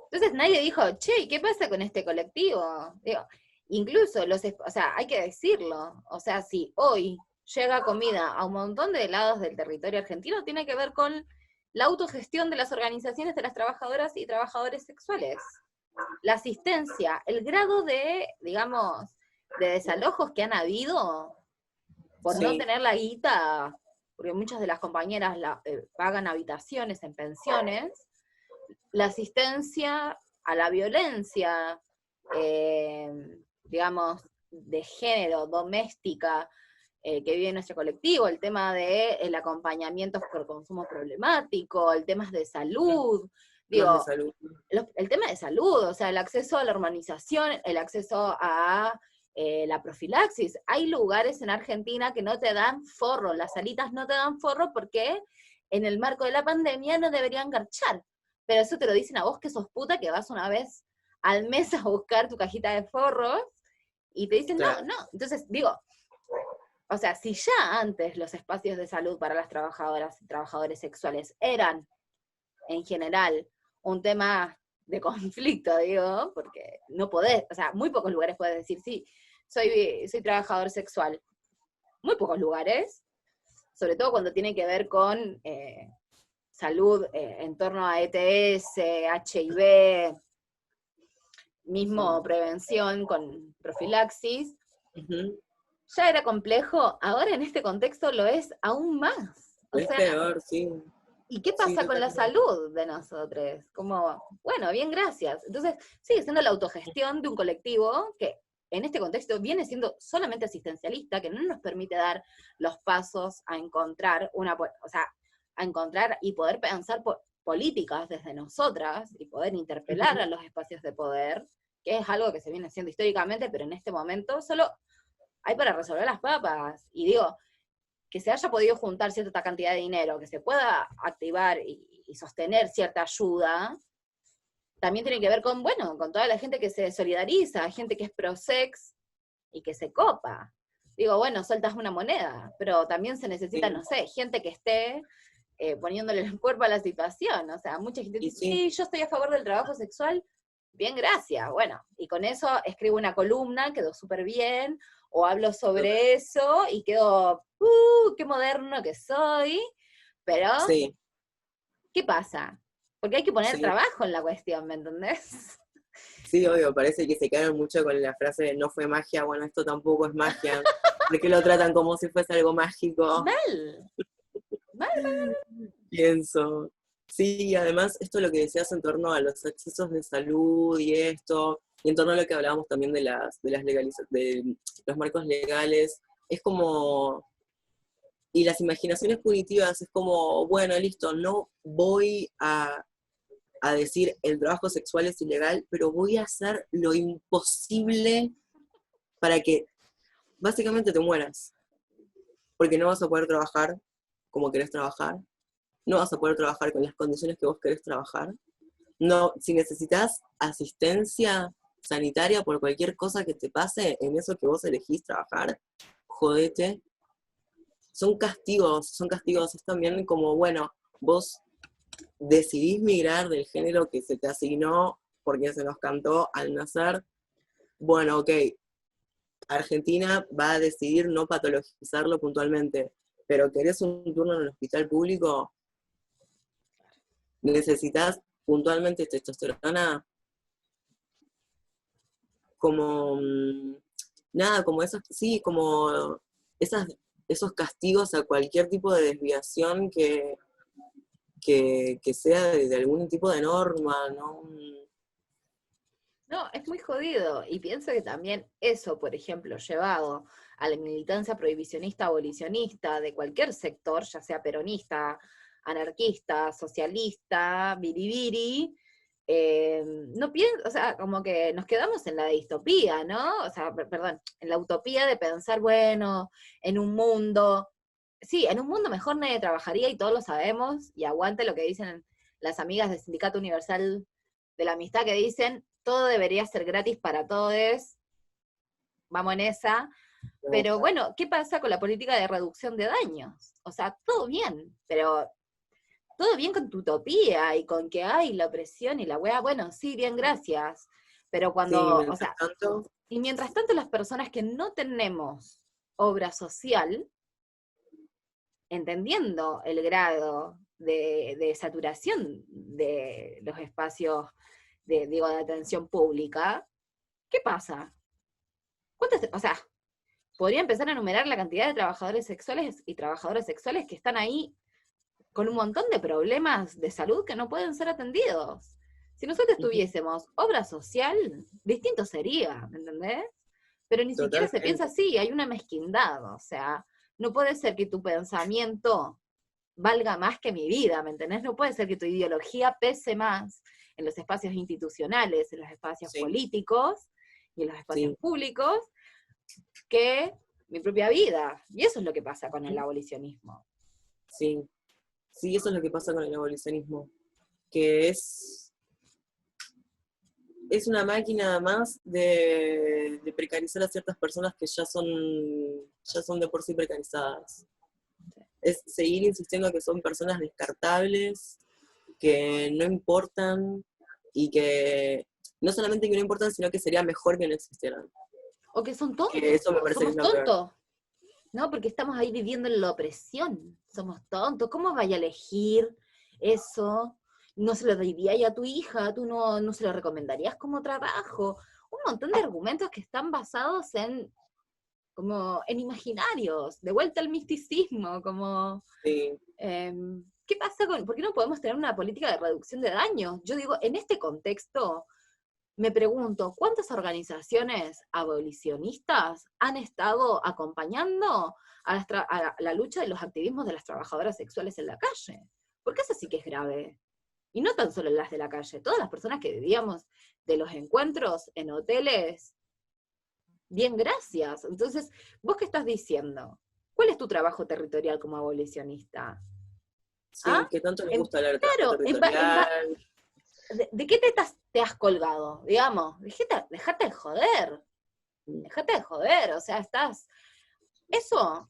Entonces nadie dijo, che, ¿qué pasa con este colectivo? Digo, incluso o sea, hay que decirlo, o sea, si hoy llega comida a un montón de lados del territorio argentino, tiene que ver con la autogestión de las organizaciones de las trabajadoras y trabajadores sexuales. La asistencia, el grado de, digamos, de desalojos que han habido por no tener la guita, porque muchas de las compañeras pagan habitaciones en pensiones, la asistencia a la violencia, digamos, de género, doméstica, que vive nuestro colectivo, el tema del acompañamiento por consumo problemático, el tema de salud, digo, el tema de salud, o sea, el acceso a la hormonización, el acceso a la profilaxis. Hay lugares en Argentina que no te dan forro, las salitas no te dan forro porque en el marco de la pandemia no deberían garchar. Pero eso te lo dicen a vos que sos puta, que vas una vez al mes a buscar tu cajita de forros, y te dicen, no. Entonces, digo, o sea, si ya antes los espacios de salud para las trabajadoras y trabajadores sexuales eran, en general, un tema de conflicto, digo, porque no podés, o sea, muy pocos lugares puedes decir, sí, soy trabajador sexual. Muy pocos lugares, sobre todo cuando tiene que ver con salud en torno a ETS, HIV, mismo prevención con profilaxis, ya era complejo, ahora en este contexto lo es aún más. Es peor, sí. ¿Y qué pasa con la salud de nosotros? Como, bueno, bien, gracias. Entonces, sigue siendo la autogestión de un colectivo que en este contexto viene siendo solamente asistencialista, que no nos permite dar los pasos a encontrar a encontrar y poder pensar políticas desde nosotras y poder interpelar a los espacios de poder, que es algo que se viene haciendo históricamente, pero en este momento solo hay para resolver las papas. Y digo, que se haya podido juntar cierta cantidad de dinero, que se pueda activar y sostener cierta ayuda, también tiene que ver con, bueno, con toda la gente que se solidariza, gente que es pro-sex y que se copa. Digo, bueno, sueltas una moneda, pero también se necesita, no sé, gente que esté poniéndole el cuerpo a la situación. O sea, mucha gente dice, sí, yo estoy a favor del trabajo sexual, bien, gracias. Bueno, y con eso escribo una columna, quedó súper bien, o hablo sobre eso y quedo, qué moderno que soy, pero, ¿qué pasa? Porque hay que poner trabajo en la cuestión, ¿me entendés? Sí, obvio, parece que se quedaron mucho con la frase de no fue magia, bueno, esto tampoco es magia. ¿Por qué lo tratan como si fuese algo mágico? Mal. Pienso. Sí, y además esto lo que decías en torno a los accesos de salud y esto, y en torno a lo que hablábamos también de los marcos legales, es como Y las imaginaciones punitivas es como, bueno, listo, no voy a decir el trabajo sexual es ilegal, pero voy a hacer lo imposible para que básicamente te mueras. Porque no vas a poder trabajar como querés trabajar, no vas a poder trabajar con las condiciones que vos querés trabajar. No, si necesitas asistencia sanitaria por cualquier cosa que te pase en eso que vos elegís trabajar, jodete. Son castigos, es también como, bueno, vos decidís migrar del género que se te asignó porque se nos cantó al nacer, bueno, ok, Argentina va a decidir no patologizarlo puntualmente, pero querés un turno en el hospital público, necesitas puntualmente testosterona, como nada, como esos, sí, como esas, esos castigos a cualquier tipo de desviación que sea de algún tipo de norma, ¿no? No, es muy jodido. Y pienso que también eso, por ejemplo, llevado a la militancia prohibicionista, abolicionista de cualquier sector, ya sea peronista, anarquista, socialista, biribiri, no pienso, o sea, como que nos quedamos en la distopía, ¿no? O sea, perdón, en la utopía de pensar, bueno, en un mundo, sí, en un mundo mejor nadie trabajaría y todos lo sabemos, y aguante lo que dicen las amigas del Sindicato Universal de la Amistad que dicen, todo debería ser gratis para todos, vamos en esa, pero bueno, ¿qué pasa con la política de reducción de daños? O sea, todo bien, pero todo bien con tu utopía y con que hay la opresión y la weá, bueno, sí, bien, gracias, pero Sí, cuando, o mientras sea, tanto, y mientras tanto las personas que no tenemos obra social, entendiendo el grado de saturación de los espacios digo, de atención pública, ¿qué pasa? O sea, podría empezar a enumerar la cantidad de trabajadores sexuales y trabajadoras sexuales que están ahí con un montón de problemas de salud que no pueden ser atendidos. Si nosotros tuviésemos obra social, distinto sería, ¿me entendés? Pero ni siquiera se piensa totalmente. así, hay una mezquindad, o sea, no puede ser que tu pensamiento valga más que mi vida, ¿me entendés? No puede ser que tu ideología pese más en los espacios institucionales, en los espacios Sí, políticos y en los espacios sí, públicos que mi propia vida. Y eso es lo que pasa con el abolicionismo. sí. Sí, eso es lo que pasa con el abolicionismo, que es una máquina más de precarizar a ciertas personas que ya son de por sí precarizadas. Es seguir insistiendo que son personas descartables, que no importan y que no solamente que no importan, sino que sería mejor que no existieran. O que son Que tontos, eso me parece que somos es lo peor. tontos, ¿no? Porque estamos ahí viviendo en la opresión, somos tontos. ¿Cómo vaya a elegir eso? No se lo dirías a tu hija, tú no se lo recomendarías como trabajo. Un montón de argumentos que están basados en como en imaginarios, de vuelta al misticismo, como, Sí, ¿qué pasa por qué no podemos tener una política de reducción de daños? Yo digo, en este contexto, me pregunto, ¿cuántas organizaciones abolicionistas han estado acompañando a la lucha de los activismos de las trabajadoras sexuales en la calle? Porque eso sí que es grave. Y no tan solo las de la calle, todas las personas que vivíamos de los encuentros en hoteles. Bien, gracias. Entonces, ¿vos qué estás diciendo? ¿Cuál es tu trabajo territorial como abolicionista? sí, ¿Ah? que tanto les gusta hablar de trabajo Claro, territorial. ¿de qué te has colgado? Digamos, dejate de joder. Dejate de joder, o sea, estás... Eso,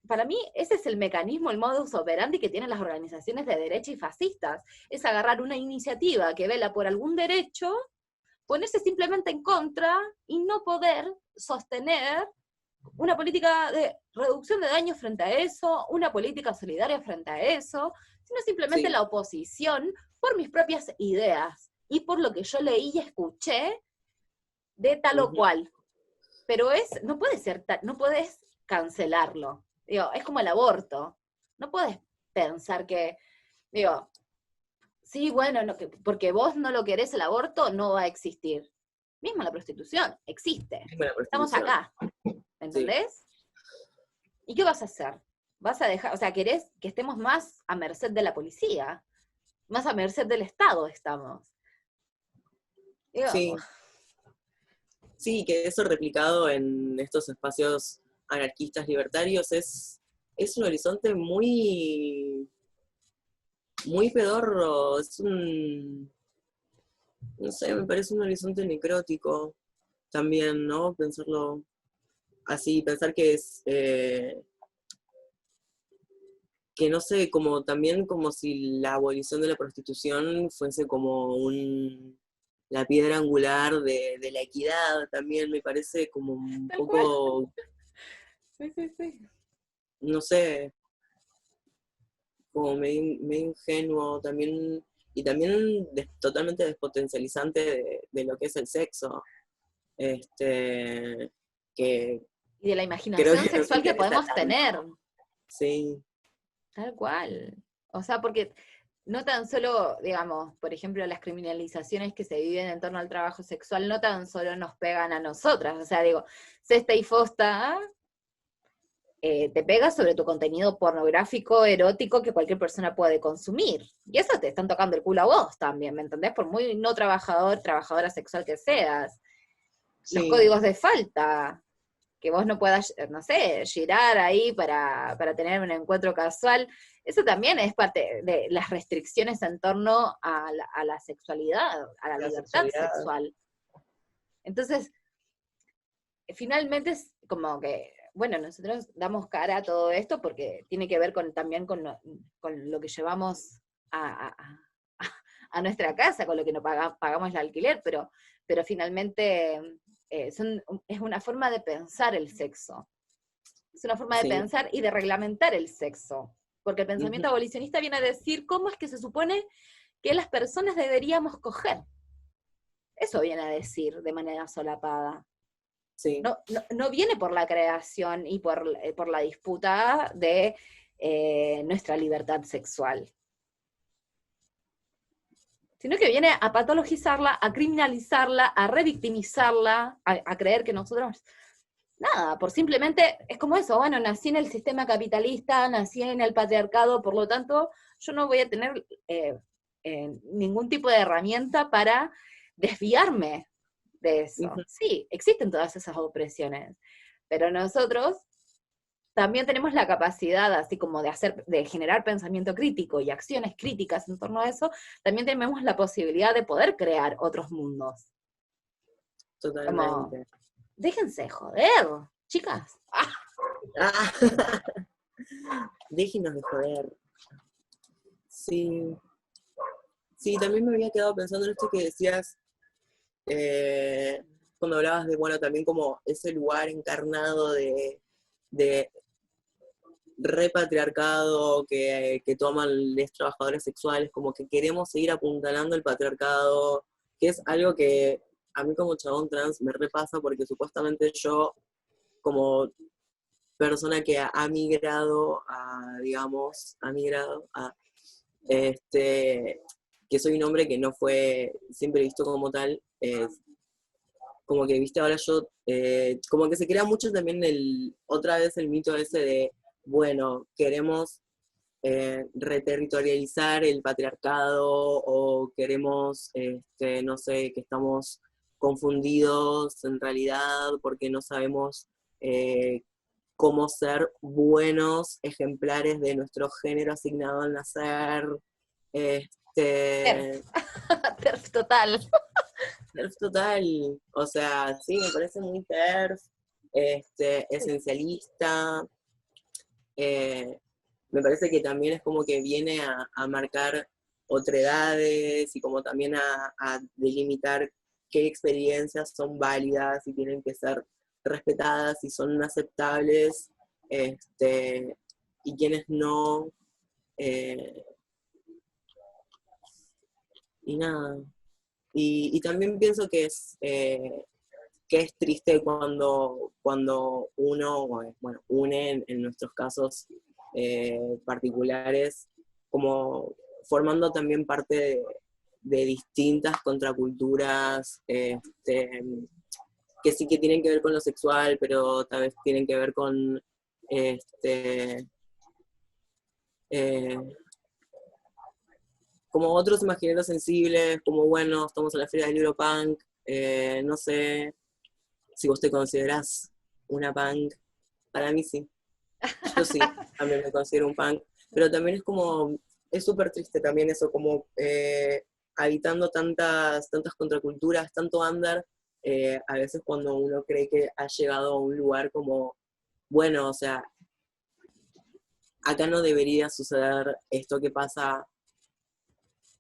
para mí, ese es el mecanismo, el modus operandi que tienen las organizaciones de derecha y fascistas. Es agarrar una iniciativa que vela por algún derecho, ponerse simplemente en contra y no poder sostener una política de reducción de daños frente a eso, una política solidaria frente a eso, sino simplemente Sí. la oposición por mis propias ideas y por lo que yo leí y escuché de tal o Ujú. cual. Pero no puede ser, no puedes cancelarlo. Digo, es como el aborto. No puedes pensar que, digo, sí, bueno, porque vos no lo querés el aborto, no va a existir. Mismo la prostitución, existe. Es buena Estamos prostitución. acá, Sí. ¿entendés? ¿Y qué vas a hacer? vas a dejar, o sea, querés que estemos más a merced de la policía, más a merced del Estado estamos. Digamos. Sí, sí, que eso replicado en estos espacios anarquistas libertarios es un horizonte muy, muy pedorro, no sé, me parece un horizonte necrótico también, ¿no? Pensarlo así, pensar que es, que no sé, como también como si la abolición de la prostitución fuese como la piedra angular de la equidad, también me parece como un Tal cual. poco, Sí, sí, sí. no sé, como medio ingenuo también, y también totalmente despotencializante de lo que es el sexo, este, que Y de la creo imaginación que nos sexual que interesa podemos tener. tanto. Sí, Tal cual. O sea, porque no tan solo, digamos, por ejemplo, las criminalizaciones que se viven en torno al trabajo sexual, no tan solo nos pegan a nosotras. O sea, digo, Sesta y Fosta te pega sobre tu contenido pornográfico, erótico que cualquier persona puede consumir. Y eso te están tocando el culo a vos también, ¿me entendés? Por muy no trabajador, trabajadora sexual que seas. Los sí, códigos de falta, que vos no puedas, no sé, girar ahí para tener un encuentro casual, eso también es parte de las restricciones en torno a la sexualidad, a la la libertad sexualidad, sexual. Entonces, finalmente es como que, bueno, nosotros damos cara a todo esto porque tiene que ver también con lo que llevamos a nuestra casa, con lo que nos pagamos el alquiler, pero finalmente es una forma de pensar el sexo. Es una forma de sí. pensar y de reglamentar el sexo. Porque el Ujú, pensamiento abolicionista viene a decir cómo es que se supone que las personas deberíamos coger. Eso viene a decir de manera solapada. sí, No viene por la creación y por la disputa de nuestra libertad sexual, sino que viene a patologizarla, a criminalizarla, a revictimizarla, a creer que nosotros, nada, por simplemente, es como eso, bueno, nací en el sistema capitalista, nací en el patriarcado, por lo tanto, yo no voy a tener ningún tipo de herramienta para desviarme de ujú, eso. Sí, existen todas esas opresiones, pero nosotros también tenemos la capacidad, así como de generar pensamiento crítico y acciones críticas en torno a eso, también tenemos la posibilidad de poder crear otros mundos. Como, totalmente. déjense joder, chicas. Ah, déjenos de joder. Sí, sí, también me había quedado pensando en esto que decías, eh, cuando hablabas de, bueno, también como ese lugar encarnado de repatriarcado que toman los trabajadores sexuales, como que queremos seguir apuntalando el patriarcado, que es algo que a mí como chabón trans me repasa porque supuestamente yo, como persona que ha migrado a, digamos, ha migrado a, que soy un hombre que no fue siempre visto como tal, como que, viste, ahora yo, como que se crea mucho también otra vez el mito ese de, bueno, queremos reterritorializar el patriarcado o queremos, no sé, que estamos confundidos en realidad porque no sabemos cómo ser buenos ejemplares de nuestro género asignado al nacer. TERF, Este, TERF total. TERF total, o sea, sí, me parece muy TERF, esencialista, eh, me parece que también es como que viene a marcar otredades y como también a delimitar qué experiencias son válidas y tienen que ser respetadas y son aceptables, y quienes no, eh, y nada. Y también pienso que es triste cuando uno, bueno, une en nuestros casos particulares, como formando también parte de distintas contraculturas, que sí que tienen que ver con lo sexual, pero tal vez tienen que ver con este, Eh, como otros imaginarios sensibles, como bueno, estamos en la Feria del Libro Punk, no sé si vos te considerás una punk, para mí sí, yo sí, también me considero un punk, pero también es como, es súper triste también eso, como habitando tantas contraculturas, tanto under, a veces cuando uno cree que ha llegado a un lugar como, bueno, o sea, acá no debería suceder esto que pasa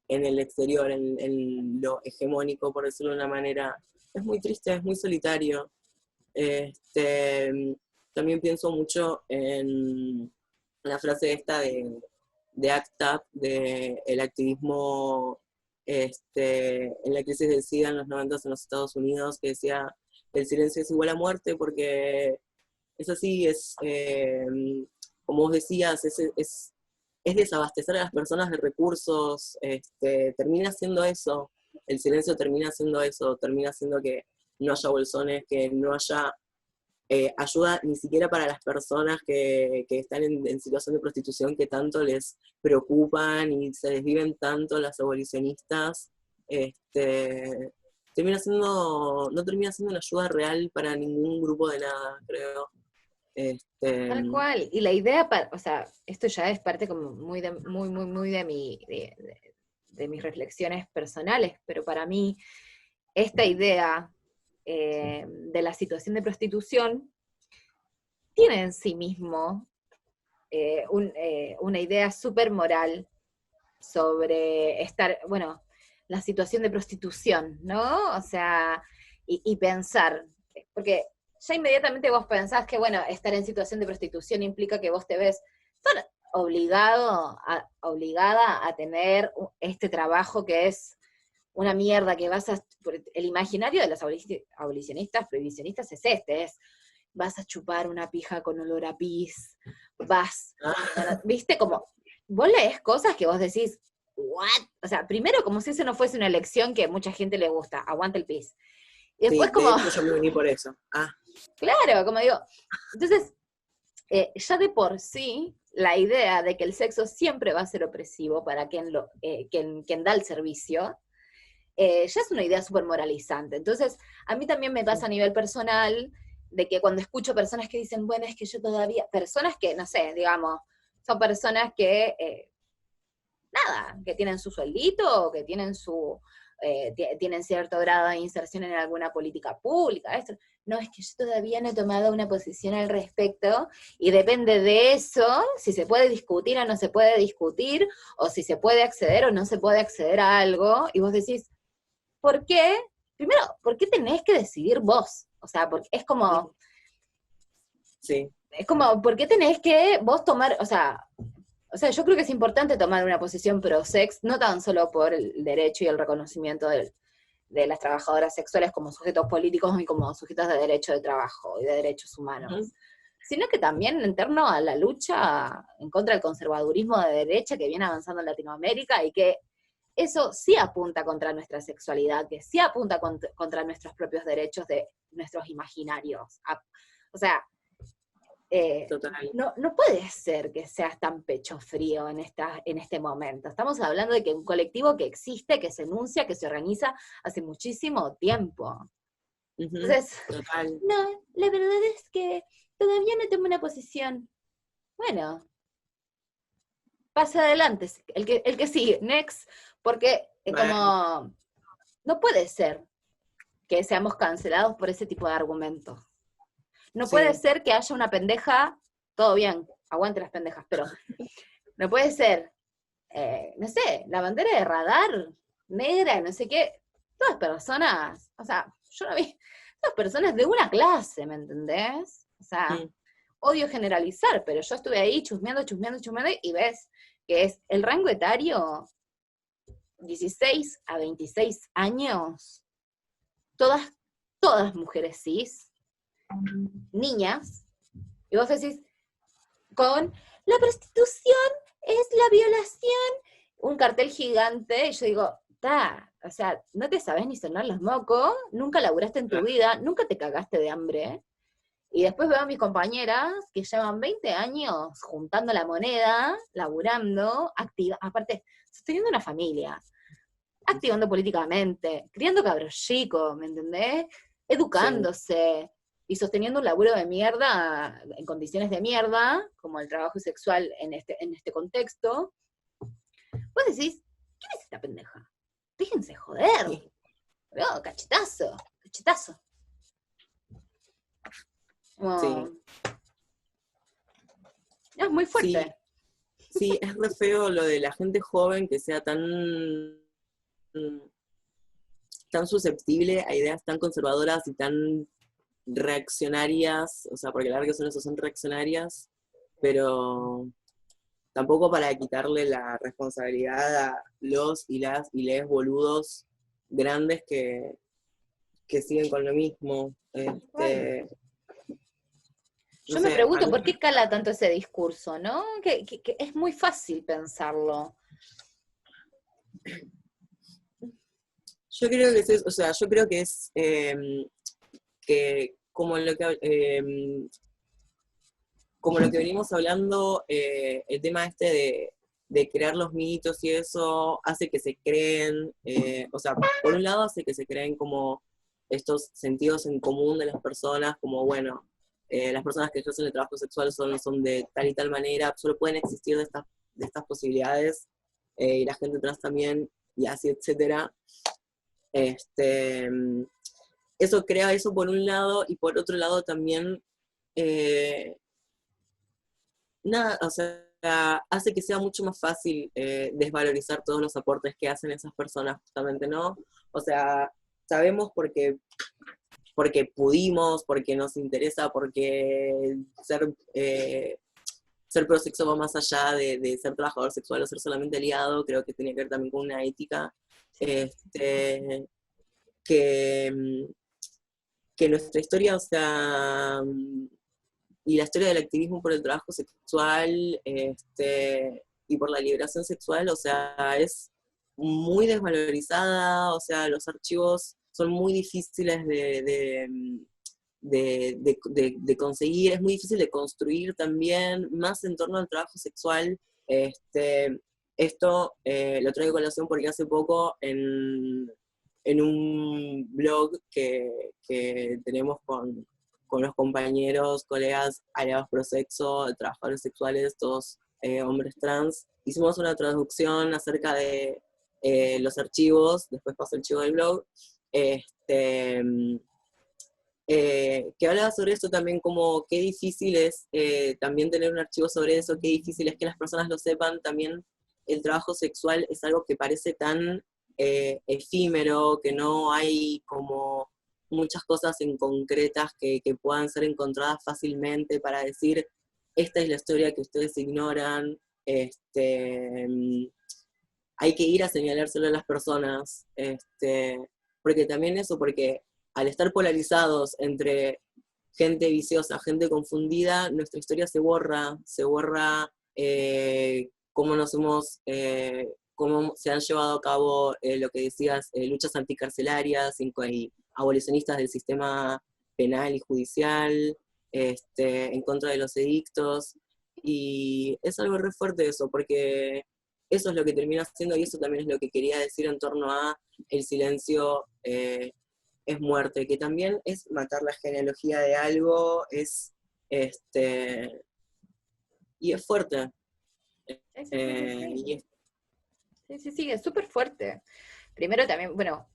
en el exterior, en lo hegemónico, por decirlo de una manera. Es muy triste, es muy solitario. Este, también pienso mucho en la frase esta de ACT UP, del activismo en la crisis del SIDA en los 90 en los Estados Unidos, que decía que el silencio es igual a muerte, porque es así, como vos decías, es desabastecer a las personas de recursos, termina siendo eso, el silencio termina siendo eso, termina siendo que no haya bolsones, que no haya ayuda ni siquiera para las personas que están en situación de prostitución que tanto les preocupan y se desviven tanto las abolicionistas, no termina siendo una ayuda real para ningún grupo de nada, creo. Tal cual. Y la idea, o sea, esto ya es parte como muy muy de de mis reflexiones personales, pero para mí, esta idea de la situación de prostitución tiene en sí mismo una idea súper moral sobre estar, bueno, la situación de prostitución, ¿no? O sea, y pensar, porque ya inmediatamente vos pensás que, bueno, estar en situación de prostitución implica que vos te ves tan obligada a tener este trabajo que es una mierda, que el imaginario de los abolicionistas, prohibicionistas es vas a chupar una pija con olor a pis, viste, como, vos lees cosas que vos decís, ¿what? O sea, primero como si eso no fuese una elección que a mucha gente le gusta, aguanta el pis. Y después Sí, de como, hecho yo me uní por eso. claro, como digo, entonces, ya de por sí, la idea de que el sexo siempre va a ser opresivo para quien da el servicio, ya es una idea súper moralizante. Entonces, a mí también me pasa a nivel personal de que cuando escucho personas que dicen, bueno, es que yo todavía, personas que, no sé, digamos, son personas que, nada, que tienen su sueldito, o que tienen tienen cierto grado de inserción en alguna política pública, esto. No, es que yo todavía no he tomado una posición al respecto, y depende de eso, si se puede discutir o no se puede discutir, o si se puede acceder o no se puede acceder a algo, y vos decís, ¿por qué? Primero, ¿por qué tenés que decidir vos? O sea, porque Sí. es como, ¿por qué tenés que vos tomar, o sea, yo creo que es importante tomar una posición pro sex, no tan solo por el derecho y el reconocimiento de las trabajadoras sexuales como sujetos políticos y como sujetos de derecho de trabajo y de derechos humanos, sino que también en torno a la lucha en contra del conservadurismo de derecha que viene avanzando en Latinoamérica, y que eso sí apunta contra nuestra sexualidad, que sí apunta contra nuestros propios derechos de nuestros imaginarios. O sea, no puede ser que seas tan pecho frío en este momento. Estamos hablando de que un colectivo que existe, que se enuncia, que se organiza hace muchísimo tiempo. Entonces, no, la verdad es que todavía no tomo una posición. Bueno, pasa adelante, el que sigue, next, porque como no puede ser que seamos cancelados por ese tipo de argumentos. No puede ser que haya una pendeja, todo bien, aguante las pendejas, pero no puede ser, no sé, la bandera de radar negra, no sé qué, todas personas, o sea, yo no vi, todas personas de una clase, ¿me entendés? O sea, odio generalizar, pero yo estuve ahí chusmeando, y ves que es el rango etario 16 a 26 años, todas mujeres cis, niñas, y vos decís, con la prostitución es la violación, un cartel gigante, y yo digo, o sea, no te sabes ni sonar los mocos, nunca laburaste en tu vida, nunca te cagaste de hambre, Y después veo a mis compañeras que llevan 20 años juntando la moneda, laburando, aparte, sosteniendo una familia, activando políticamente, criando cabros chicos, ¿me entendés? Sí, Educándose y sosteniendo un laburo de mierda, en condiciones de mierda, como el trabajo sexual en este contexto. Vos decís, ¿quién es esta pendeja? Déjense joder, boludo, cachetazo, cachetazo. sí, Como, no, es muy sí, fuerte. sí, es re feo lo de la gente joven que sea tan susceptible a ideas tan conservadoras y tan reaccionarias, o sea, porque la verdad que son eso, son reaccionarias, pero tampoco para quitarle la responsabilidad a los y las y les boludos grandes que siguen con lo mismo. No Yo me sé, a pregunto mí, por qué cala tanto ese discurso, ¿no? Que es muy fácil pensarlo. yo creo que es, o sea, yo creo que es que como lo que venimos hablando, el tema este de crear los mitos y eso hace que se creen, o sea, por un lado hace que se creen como estos sentidos en común de las personas, como bueno, las personas que ejercen el trabajo sexual son de tal y tal manera, solo pueden existir de estas posibilidades, y la gente trans también, y así, etcétera. Este, eso crea eso por un lado, y por otro lado también eh, nada, o sea, hace que sea mucho más fácil desvalorizar todos los aportes que hacen esas personas, justamente, ¿no? O sea, sabemos porque pudimos, porque nos interesa, porque ser prosexo va más allá de ser trabajador sexual o ser solamente aliado, creo que tiene que ver también con una ética, este, que, que nuestra historia, o sea, y la historia del activismo por el trabajo sexual y por la liberación sexual, o sea, es muy desvalorizada, o sea, los archivos son muy difíciles de conseguir, es muy difícil de construir también, más en torno al trabajo sexual. Esto lo traigo a colación porque hace poco en un blog que tenemos con los compañeros, colegas, aliados prosexo, trabajadores sexuales, todos hombres trans. Hicimos una traducción acerca de los archivos, después pasó el archivo del blog, este, que hablaba sobre eso también, como qué difícil es también tener un archivo sobre eso, qué difícil es que las personas lo sepan, también el trabajo sexual es algo que parece tan efímero, que no hay como muchas cosas en concretas que puedan ser encontradas fácilmente para decir, esta es la historia que ustedes ignoran, hay que ir a señalárselo a las personas, porque también eso, porque al estar polarizados entre gente viciosa, gente confundida, nuestra historia se borra cómo nos hemos, cómo se han llevado a cabo lo que decías, luchas anticarcelarias y abolicionistas del sistema penal y judicial, en contra de los edictos, y es algo re fuerte eso, porque eso es lo que termina haciendo, y eso también es lo que quería decir en torno a el silencio es muerte, que también es matar la genealogía de algo, este, y es fuerte. Sí, sí, sí, sí, sí. Y es, Sí, sí, sí, es súper fuerte. Primero también, bueno,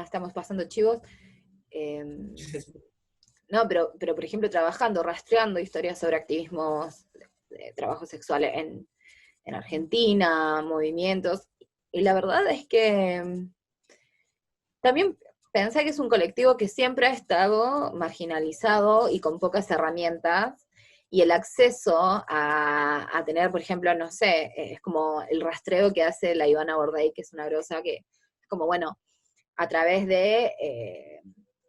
estamos pasando chivos. eh, no, pero por ejemplo, trabajando, rastreando historias sobre activismos de trabajo sexual en Argentina, movimientos. Y la verdad es que también pensé que es un colectivo que siempre ha estado marginalizado y con pocas herramientas, y el acceso a tener, por ejemplo, no sé, es como el rastreo que hace la Ivana Bordey, que es una grosa, que es como, bueno, a través de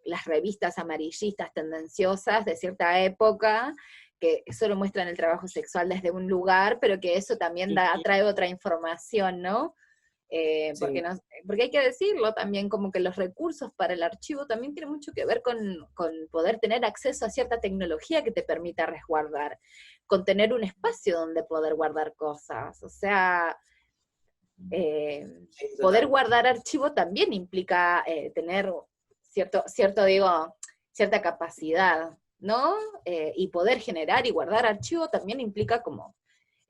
las revistas amarillistas tendenciosas de cierta época, que solo muestran el trabajo sexual desde un lugar, pero que eso también trae otra información, ¿no? Sí, Porque hay que decirlo también, como que los recursos para el archivo también tienen mucho que ver con poder tener acceso a cierta tecnología que te permita resguardar, con tener un espacio donde poder guardar cosas. O sea, eh, sí, poder total. guardar archivo también implica tener digo, cierta capacidad, ¿no? Y poder generar y guardar archivo también implica como,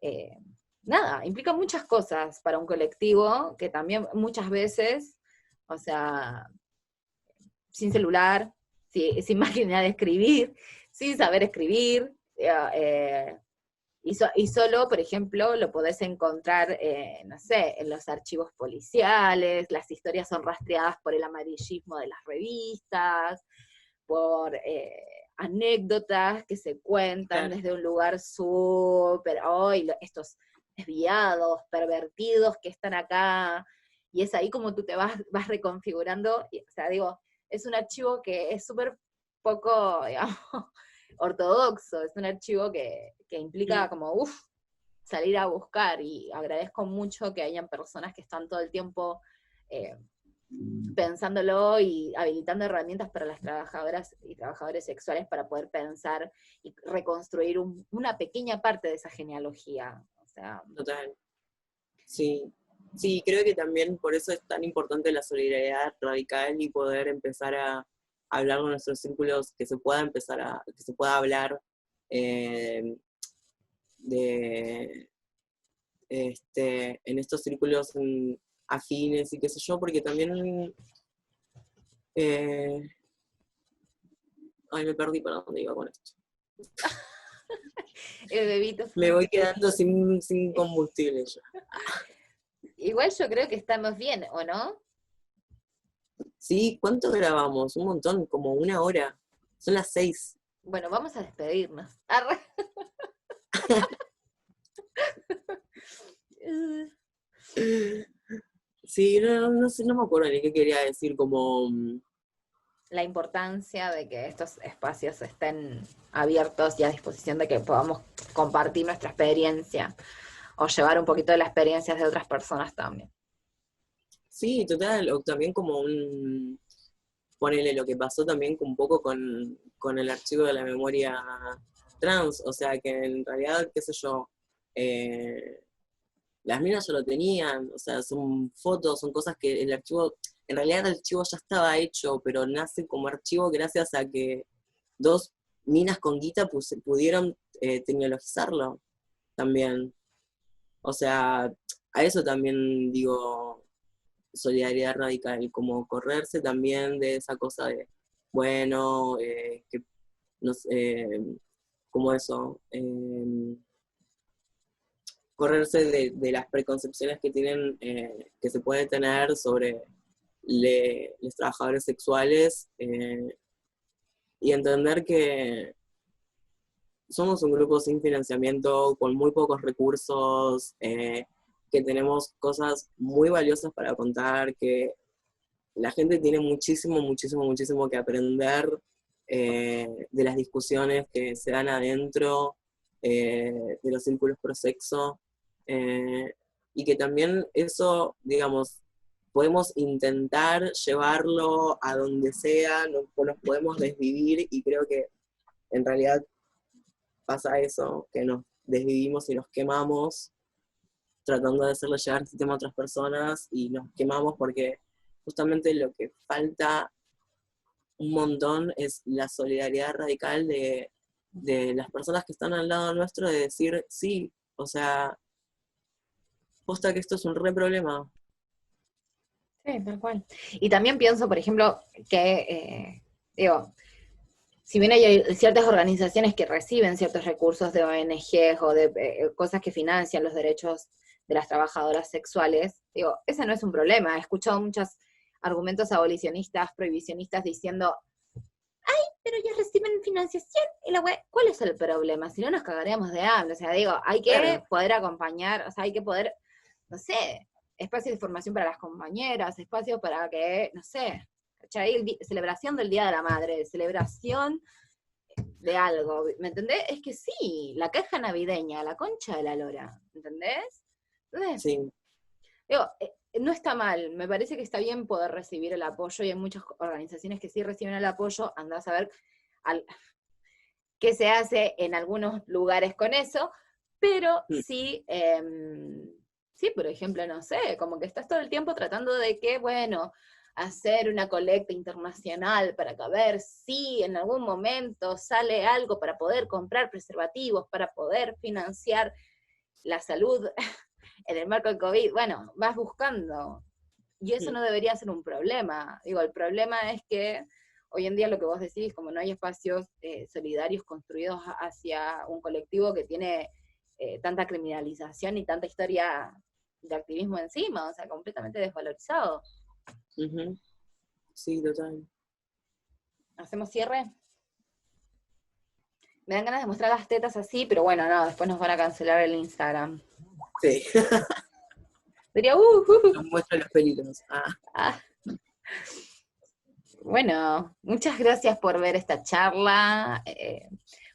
eh, nada, implica muchas cosas para un colectivo que también muchas veces, o sea, sin celular, sin máquina de escribir, sin saber escribir, y solo, por ejemplo, lo podés encontrar, no sé, en los archivos policiales, las historias son rastreadas por el amarillismo de las revistas, por anécdotas que se cuentan Claro. desde un lugar súper, hoy estos desviados, pervertidos que están acá, y es ahí como tú te vas reconfigurando, o sea, digo, es un archivo que es súper poco, digamos, ortodoxo, es un archivo que implica Mm, como, salir a buscar, y agradezco mucho que hayan personas que están todo el tiempo eh, pensándolo y habilitando herramientas para las trabajadoras y trabajadores sexuales para poder pensar y reconstruir una pequeña parte de esa genealogía. O sea, total. Sí, sí, creo que también por eso es tan importante la solidaridad radical y poder empezar a hablar con nuestros círculos, que se pueda empezar que se pueda hablar eh, de, en estos círculos afines y qué sé yo, porque también, eh, ay, me perdí para dónde iba con esto. el bebito. Me voy quedando sin combustible ya. Igual yo creo que estamos bien, ¿o no? Sí, ¿cuánto grabamos? Un montón, como 1 hora. Son las 6. Bueno, vamos a despedirnos. Arre. Sí, no sé, no me acuerdo ni qué quería decir, como, La importancia de que estos espacios estén abiertos y a disposición de que podamos compartir nuestra experiencia o llevar un poquito de las experiencias de otras personas también. sí, total, o también como ponele lo que pasó también un poco con el archivo de la memoria trans, o sea, que en realidad, qué sé yo, eh, las minas ya lo tenían, o sea, son fotos, son cosas que el archivo, en realidad el archivo ya estaba hecho, pero nace como archivo gracias a que dos minas con guita pudieron tecnologizarlo también. O sea, a eso también digo solidaridad radical, como correrse también de esa cosa de, bueno, que no sé, como eso, correrse de las preconcepciones que tienen, que se puede tener sobre los trabajadores sexuales, y entender que somos un grupo sin financiamiento, con muy pocos recursos, que tenemos cosas muy valiosas para contar, que la gente tiene muchísimo, muchísimo, muchísimo que aprender de las discusiones que se dan adentro de los círculos pro sexo, eh, y que también eso, digamos, podemos intentar llevarlo a donde sea, nos podemos desvivir, y creo que en realidad pasa eso, que nos desvivimos y nos quemamos tratando de hacerle llegar este tema a otras personas, y nos quemamos porque justamente lo que falta un montón es la solidaridad radical de las personas que están al lado nuestro, de decir, sí, o sea, posta que esto es un re problema. Sí, tal cual. Y también pienso, por ejemplo, que, digo, si bien hay ciertas organizaciones que reciben ciertos recursos de ONGs o de cosas que financian los derechos de las trabajadoras sexuales, digo, ese no es un problema. He escuchado muchos argumentos abolicionistas, prohibicionistas diciendo, pero ellos reciben financiación y la web, ¿cuál es el problema? Si no nos cagaríamos de hambre. O sea, digo, hay que Claro, poder acompañar, o sea, hay que poder, no sé, espacios de formación para las compañeras, espacios para que, no sé, ¿cachai? Celebración del Día de la Madre, celebración de algo, ¿me entendés? Es que sí, la caja navideña, la concha de la lora, ¿entendés? Entonces, sí, digo, no está mal, me parece que está bien poder recibir el apoyo, y hay muchas organizaciones que sí reciben el apoyo, andá a saber qué se hace en algunos lugares con eso, pero sí, sí, por ejemplo, no sé, como que estás todo el tiempo tratando de que, bueno, hacer una colecta internacional para que ver si en algún momento sale algo para poder comprar preservativos, para poder financiar la salud en el marco del COVID. Bueno, vas buscando. Y eso no debería ser un problema. Digo, el problema es que hoy en día lo que vos decís, como no hay espacios solidarios construidos hacia un colectivo que tiene tanta criminalización y tanta historia de activismo encima, o sea, completamente desvalorizado. Sí, total. ¿Hacemos cierre? Me dan ganas de mostrar las tetas así, pero bueno, no, después nos van a cancelar el Instagram. Sí. Diría, Nos muestra los pelitos. Ah. Bueno, muchas gracias por ver esta charla.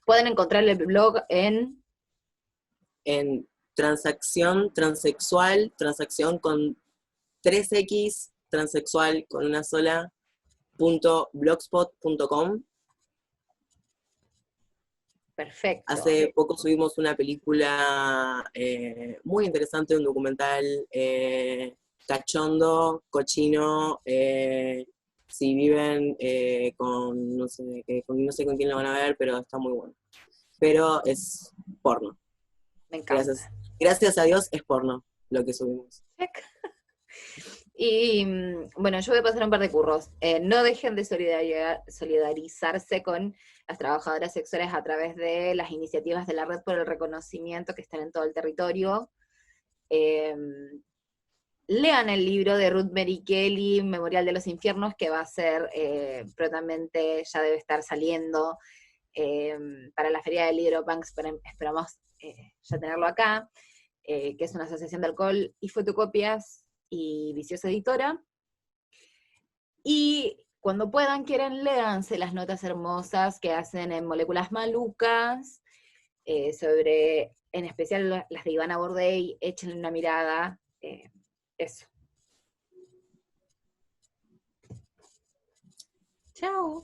Pueden encontrar el blog en transacción, transexual, transacción con 3X, transexual con una sola, .blogspot.com. Perfecto. Hace poco subimos una película muy interesante, un documental cachondo, cochino, si viven con, no sé, no sé con quién lo van a ver, pero está muy bueno. Pero es porno. Me encanta. Gracias a Dios es porno lo que subimos. Y bueno, yo voy a pasar un par de curros. No dejen de solidarizarse con las trabajadoras sexuales a través de las iniciativas de la Red por el Reconocimiento que están en todo el territorio. Lean el libro de Ruth Mary Kelly, Memorial de los Infiernos, que va a ser prontamente, ya debe estar saliendo para la Feria del Libro Punk, esperamos ya tenerlo acá, que es una asociación de alcohol y fotocopias y Viciosa Editora. Y cuando puedan, quieran, léanse las notas hermosas que hacen en Moléculas Malucas, sobre, en especial las de Ivana Bordey, échenle una mirada, eso. Chao.